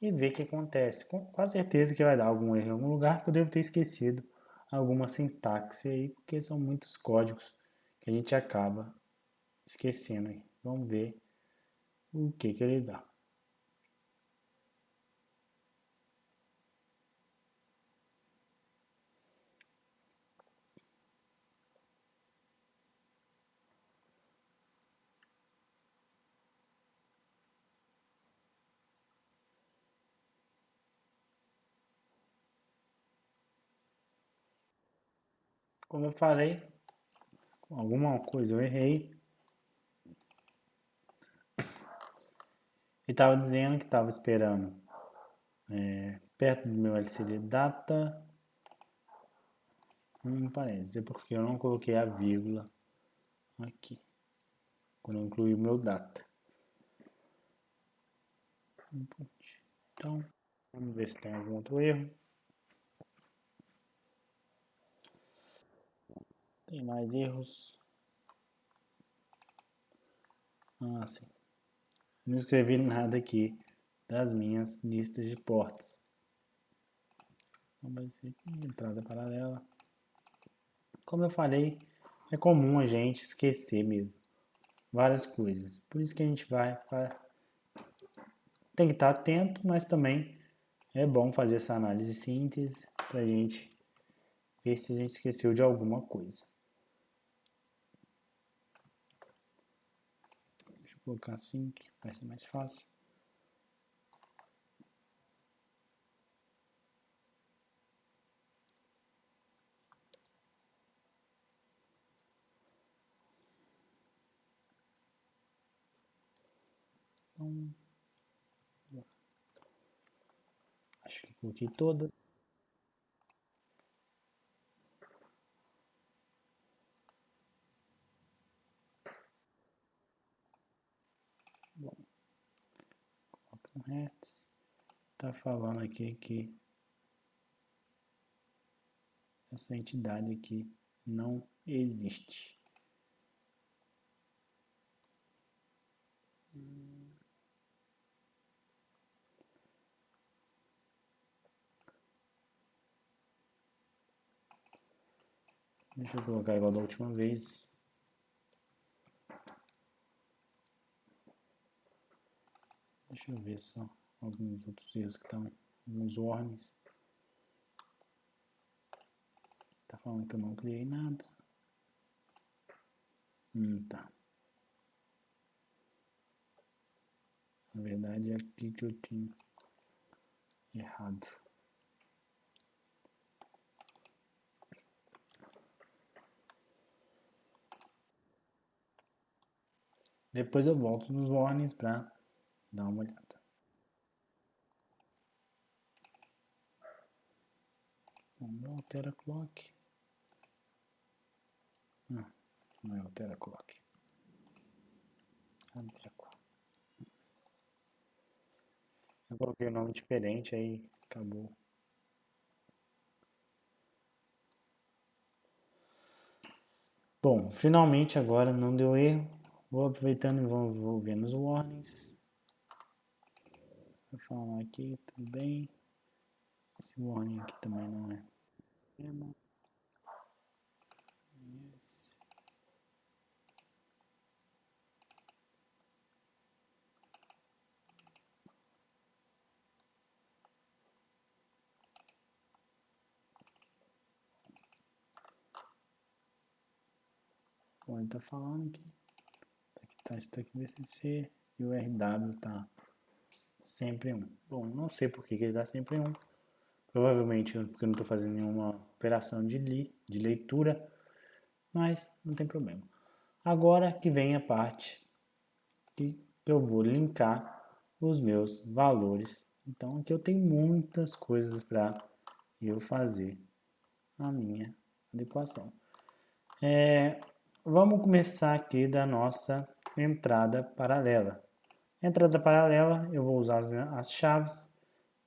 e ver o que acontece. Com certeza que vai dar algum erro em algum lugar que eu devo ter esquecido alguma sintaxe aí, porque são muitos códigos que a gente acaba esquecendo aí. Vamos ver o que ele dá. Como eu falei, alguma coisa eu errei. Ele estava dizendo que estava esperando perto do meu LCD data um parênteses, porque eu não coloquei a vírgula aqui quando eu incluí o meu data. Então, vamos ver se tem algum outro erro. Tem mais erros. Ah, sim. não escrevi nada aqui das minhas listas de portas. Então vai ser aqui, entrada paralela. Como eu falei, é comum a gente esquecer mesmo várias coisas. Por isso que a gente tem que estar atento, mas também é bom fazer essa análise e síntese para a gente ver se a gente esqueceu de alguma coisa. Deixa eu colocar assim, que vai ser mais fácil. Então, acho que coloquei todas. Bom, coloca um Hertz. Tá falando aqui que essa entidade aqui não existe. Deixa eu colocar igual da última vez. Deixa eu ver só alguns outros erros que estão, alguns warnings. Tá falando que eu não criei nada. Tá. Na verdade é aqui que eu tinha errado. Depois eu volto nos warnings para dar uma olhada. Não altera clock. Não é altera clock. Adequa. Eu coloquei um nome diferente, aí acabou. Bom, finalmente agora não deu erro. Vou aproveitando e vou vendo os warnings. Vou falar aqui, tudo bem. Esse warning aqui também não é. Esse. Bom, ele tá falando que tá stack VCC e o RW tá sempre 1. Bom, não sei por que ele tá sempre 1. Provavelmente porque eu não estou fazendo nenhuma operação de leitura, mas não tem problema. Agora que vem a parte que eu vou linkar os meus valores. Então aqui eu tenho muitas coisas para eu fazer a minha adequação. Vamos começar aqui da nossa entrada paralela. Entrada paralela, eu vou usar as chaves.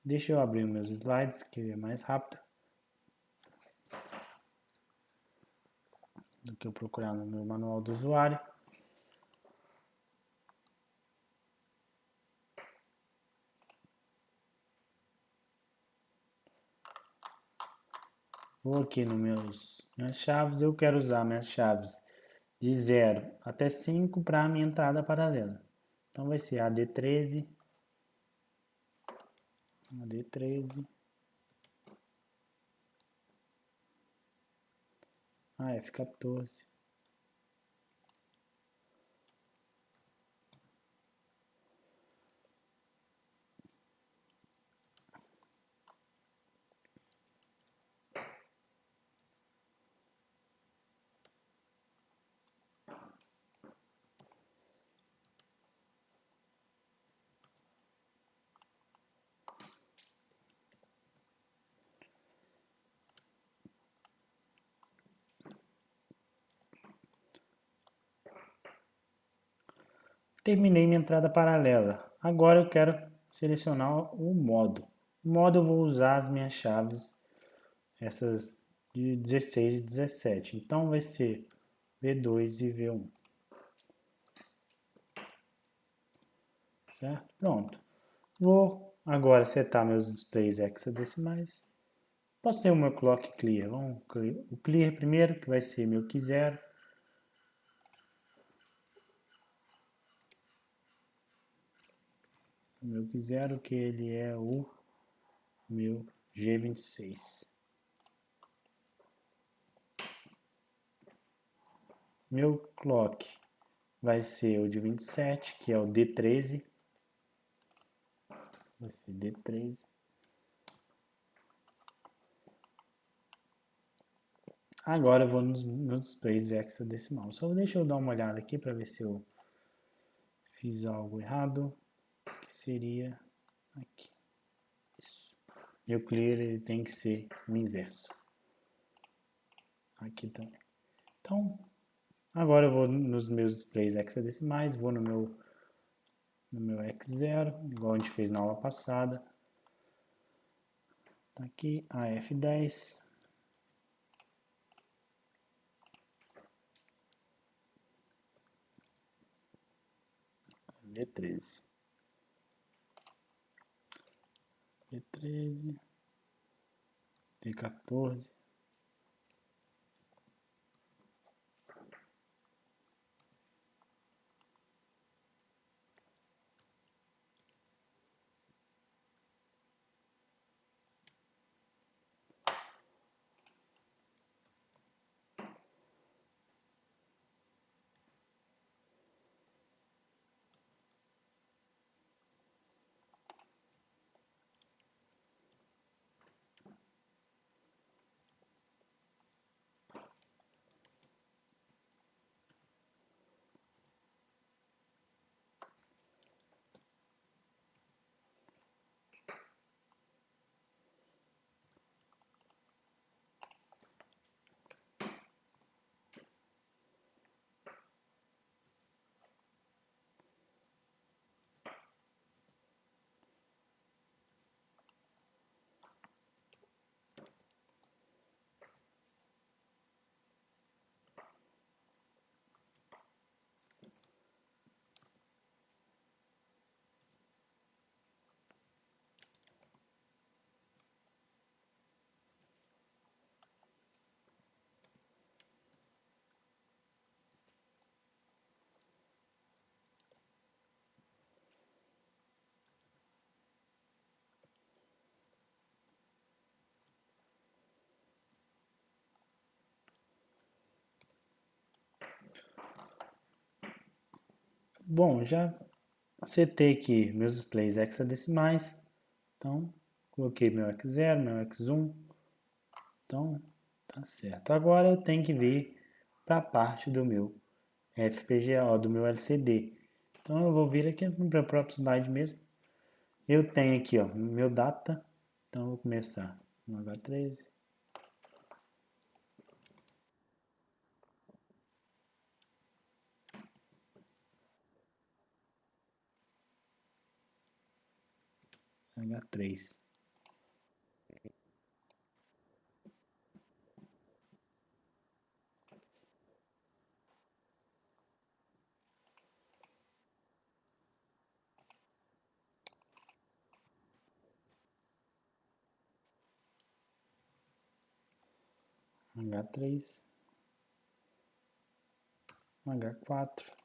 Deixa eu abrir meus slides, que é mais rápido do que eu procurar no meu manual do usuário. Vou aqui no minhas chaves, eu quero usar minhas chaves de 0 até 5 para a minha entrada paralela. Então vai ser AD13, AD13, F14. Terminei minha entrada paralela. Agora eu quero selecionar o modo. O modo eu vou usar as minhas chaves, essas de 16 e 17. Então vai ser V2 e V1. certo? Pronto. Vou agora setar meus displays hexadecimais. Posso ter o meu clock clear. Vamos o clear primeiro, que vai ser meu Q0. O meu Q0, que ele é o meu G26. Meu clock vai ser o de 27, que é o D13. Vai ser D13. Agora eu vou nos displays hexadecimal. Só deixa eu dar uma olhada aqui para ver se eu fiz algo errado. Que seria aqui. Isso. E o clear ele tem que ser o inverso. Aqui também. Então, agora eu vou nos meus displays hexadecimais, vou no meu X0, igual a gente fez na aula passada. Tá aqui a F10. D13. D13. D14. Bom, já setei aqui meus displays hexadecimais. Então, coloquei meu X0, meu X1. Então, tá certo. Agora eu tenho que vir para a parte do meu FPGA, do meu LCD. Então eu vou vir aqui no meu próprio slide mesmo. Eu tenho aqui, ó, meu data. Então eu vou começar no H13. H3. H3. H4.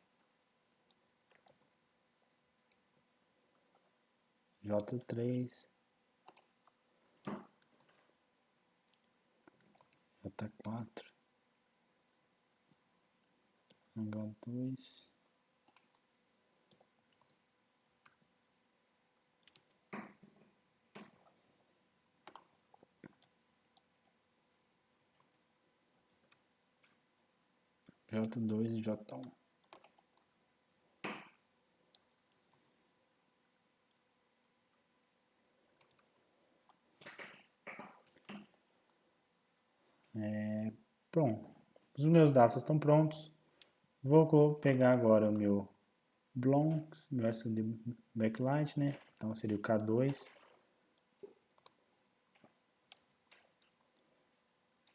J3. J4. H2. J2 e J1. Pronto. Os meus dados estão prontos. Vou pegar agora o meu Blonx, meu LCD backlight, né? Então seria o K2.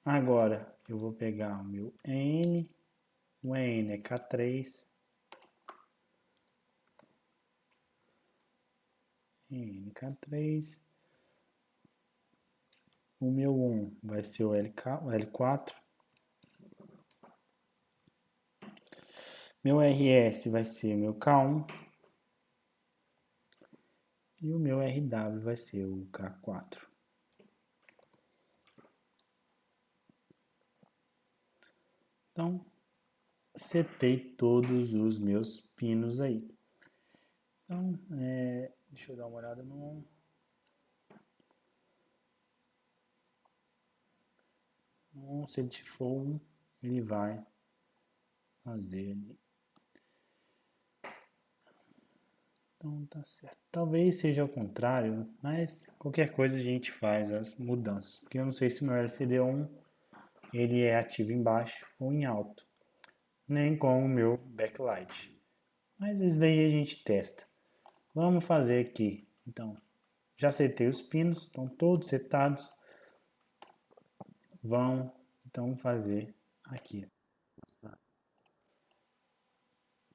Agora eu vou pegar o meu N. O N é K3. NK3. O meu 1 vai ser o L4. Meu RS vai ser o meu K1. E o meu RW vai ser o K4. Então, setei todos os meus pinos aí. Então, deixa eu dar uma olhada no... Se ele for um, ele vai fazer ali. Então tá certo. Talvez seja ao contrário, mas qualquer coisa a gente faz as mudanças. Porque eu não sei se o meu LCD1 ele é ativo embaixo ou em alto. Nem com o meu backlight. Mas isso daí a gente testa. Vamos fazer aqui. Então, já setei os pinos, estão todos setados. Vamos então fazer aqui.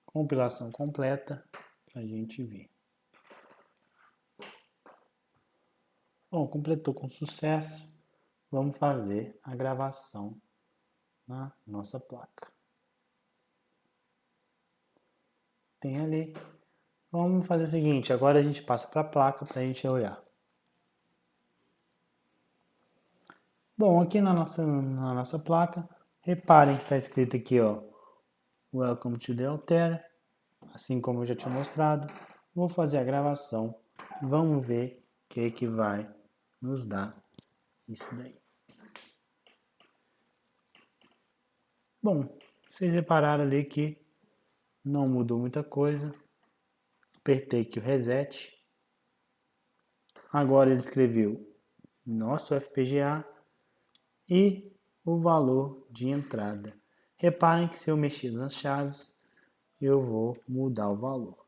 Compilação completa para a gente ver. Bom, completou com sucesso. Vamos fazer a gravação na nossa placa. Tem ali. Vamos fazer o seguinte, agora a gente passa para a placa para a gente olhar. Bom, aqui na nossa placa, reparem que está escrito aqui, ó, Welcome to the Altera, assim como eu já tinha mostrado. Vou fazer a gravação, vamos ver o que vai nos dar isso daí. Bom, vocês repararam ali que não mudou muita coisa. Apertei aqui o reset. Agora ele escreveu nosso FPGA e o valor de entrada. Reparem que se eu mexer nas chaves, eu vou mudar o valor.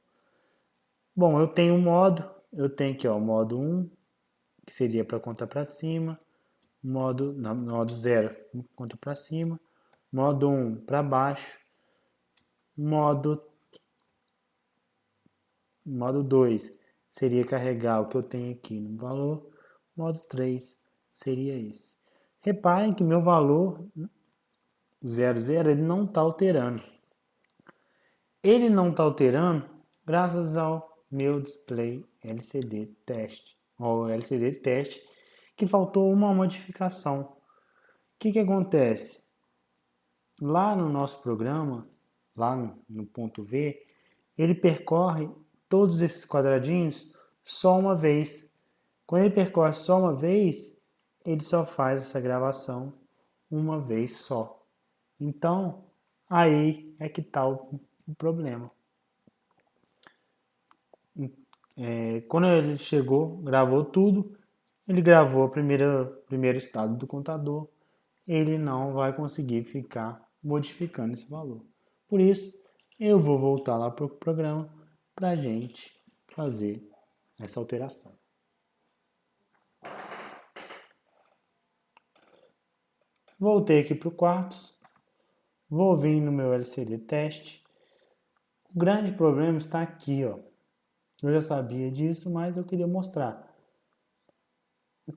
Bom, eu tenho um modo, eu tenho aqui ó, o modo 1, que seria para conta para cima, modo 0, conta para cima, modo 1 para baixo, modo 2 seria carregar o que eu tenho aqui no valor, modo 3 seria esse. Reparem que meu valor 00 ele não está alterando. Ele não está alterando graças ao meu display LCD teste, ou LCD teste, que faltou uma modificação. O que acontece? Lá no nosso programa, lá no ponto V, ele percorre todos esses quadradinhos só uma vez. Quando ele percorre só uma vez, ele só faz essa gravação uma vez só. Então, aí é que está o problema. Quando ele chegou, gravou tudo, ele gravou o primeiro estado do contador, ele não vai conseguir ficar modificando esse valor. Por isso, eu vou voltar lá para o programa para a gente fazer essa alteração. Voltei aqui para o quartos, vou vir no meu LCD teste. O grande problema está aqui, ó. Eu já sabia disso, mas eu queria mostrar.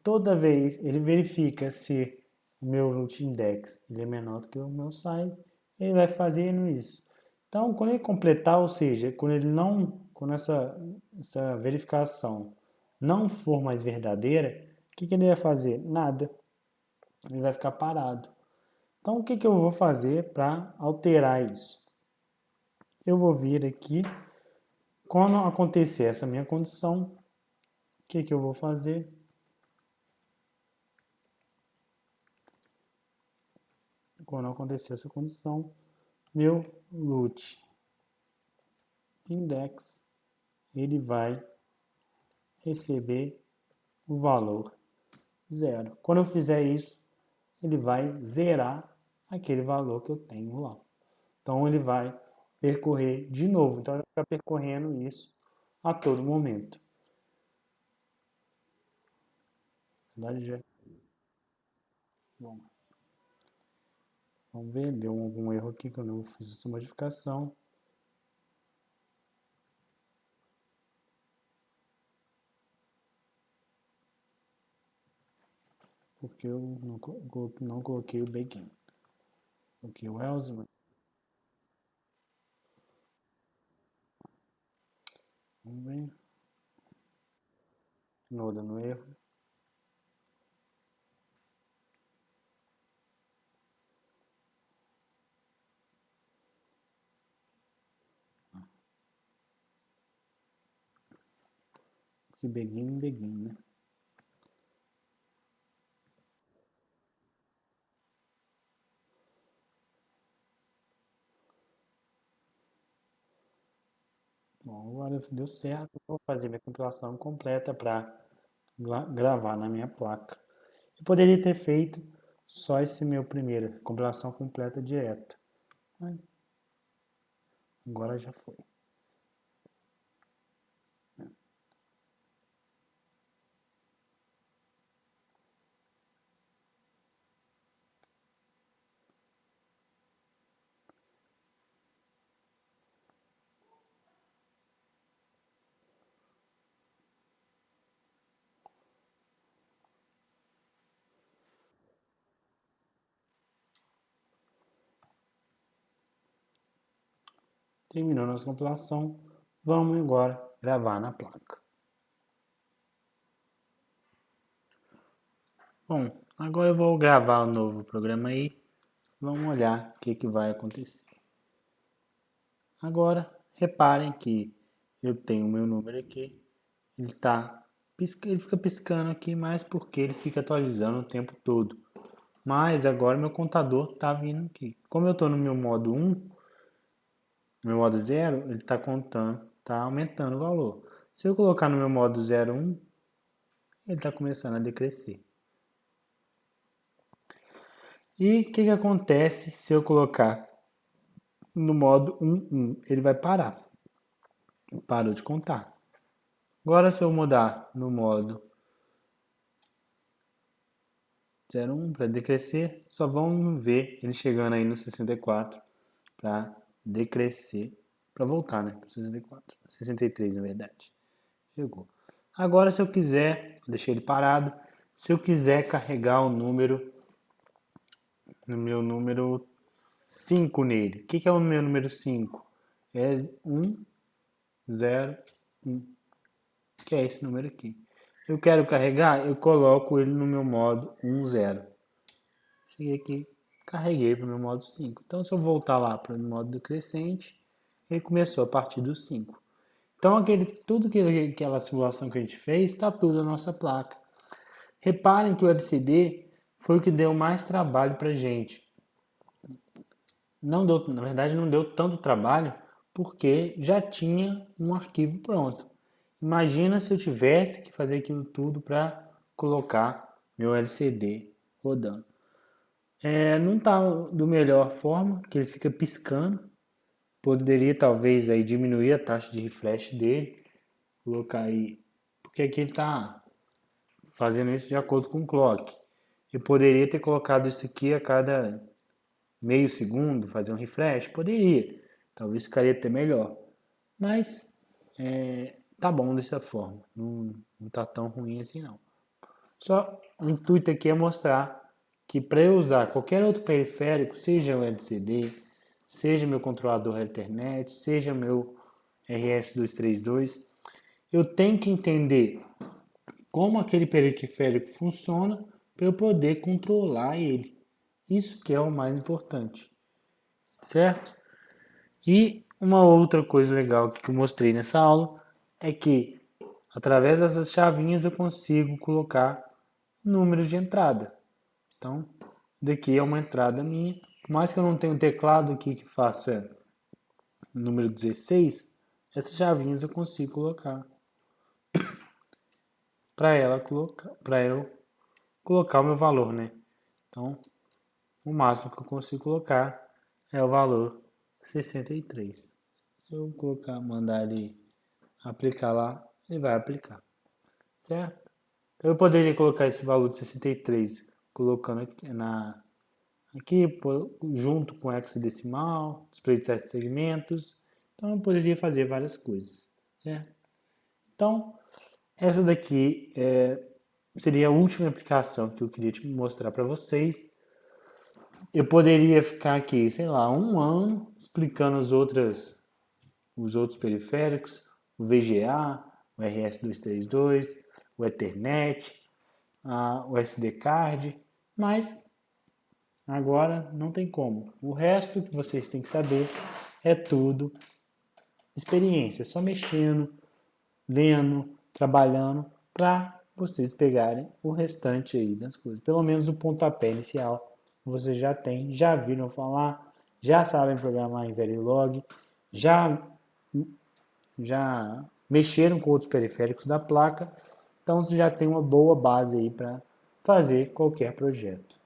Toda vez ele verifica se o meu root index ele é menor do que o meu size, ele vai fazendo isso. Então, quando ele completar, ou seja, quando essa verificação não for mais verdadeira, o que ele vai fazer? Nada. Ele vai ficar parado. Então, o que eu vou fazer para alterar isso? Eu vou vir aqui, quando acontecer essa minha condição, o que eu vou fazer? Quando acontecer essa condição, meu root index ele vai receber o valor 0. Quando eu fizer isso, ele vai zerar aquele valor que eu tenho lá. Então ele vai percorrer de novo. Então ele vai ficar percorrendo isso a todo momento. Na verdade, já... Bom, vamos ver, deu algum erro aqui quando eu fiz essa modificação. porque eu não coloquei o begin. Coloquei o else. Vamos ver. Não dando erro. Porque begin, né? Bom, agora deu certo. Vou fazer minha compilação completa para gravar na minha placa. Eu poderia ter feito só esse meu primeiro, compilação completa direto. Mas agora já foi. Terminou nossa compilação. Vamos agora gravar na placa. Bom, agora eu vou gravar um novo programa aí. Vamos olhar o que vai acontecer. Agora, reparem que eu tenho o meu número aqui. Ele fica piscando aqui, mas porque ele fica atualizando o tempo todo. Mas agora meu contador está vindo aqui. Como eu estou no meu modo 1, no meu modo 0, ele está contando, está aumentando o valor. Se eu colocar no meu modo 01, ele está começando a decrescer. E o que acontece se eu colocar no modo 1.1? Ele vai parar. Parou de contar. Agora se eu mudar no modo 0.1 para decrescer, só vamos ver ele chegando aí no 64 para decrescer, para voltar, né? 64, 63 na verdade. Chegou. Agora se eu quiser, deixei ele parado, se eu quiser carregar o número, no meu número 5 nele. O que é o meu número 5? É 1, 0, 1. Que é esse número aqui. Eu quero carregar, eu coloco ele no meu modo 1, 0. Cheguei aqui, carreguei para o meu modo 5. Então, se eu voltar lá para o modo decrescente, ele começou a partir do 5. Então, aquela simulação que a gente fez, está tudo na nossa placa. Reparem que o LCD foi o que deu mais trabalho para a gente. Na verdade, não deu tanto trabalho, porque já tinha um arquivo pronto. Imagina se eu tivesse que fazer aquilo tudo para colocar meu LCD rodando. Não está do melhor forma, que ele fica piscando. Poderia talvez aí diminuir a taxa de refresh dele, colocar aí, porque aqui ele está fazendo isso de acordo com o clock. Eu poderia ter colocado isso aqui a cada meio segundo, fazer um refresh, poderia. Talvez ficaria até melhor. Mas tá bom dessa forma. Não tá tão ruim assim não. Só o intuito aqui é mostrar que para eu usar qualquer outro periférico, seja o LCD, seja meu controlador Ethernet, seja meu RS-232, eu tenho que entender como aquele periférico funciona para eu poder controlar ele. Isso que é o mais importante, certo? E uma outra coisa legal que eu mostrei nessa aula é que através dessas chavinhas eu consigo colocar números de entrada. Então, daqui é uma entrada minha. Por mais que eu não tenha um teclado aqui que faça número 16, essas chavinhas eu consigo colocar para eu colocar o meu valor, né? Então, o máximo que eu consigo colocar é o valor 63. Se eu colocar, mandar ele aplicar lá, ele vai aplicar, certo? Eu poderia colocar esse valor de 63 colocando aqui junto com hexadecimal, display de 7 segmentos. Então eu poderia fazer várias coisas, certo? Então, essa daqui seria a última aplicação que eu queria te mostrar para vocês. Eu poderia ficar aqui, sei lá, um ano explicando os outros periféricos, o VGA, o RS-232, o Ethernet, o SD card, mas agora não tem como. O resto que vocês têm que saber é tudo experiência, só mexendo, lendo, trabalhando para vocês pegarem o restante aí das coisas. Pelo menos o pontapé inicial vocês já têm, já viram falar, já sabem programar em Verilog, já mexeram com outros periféricos da placa, então você já tem uma boa base aí para fazer qualquer projeto.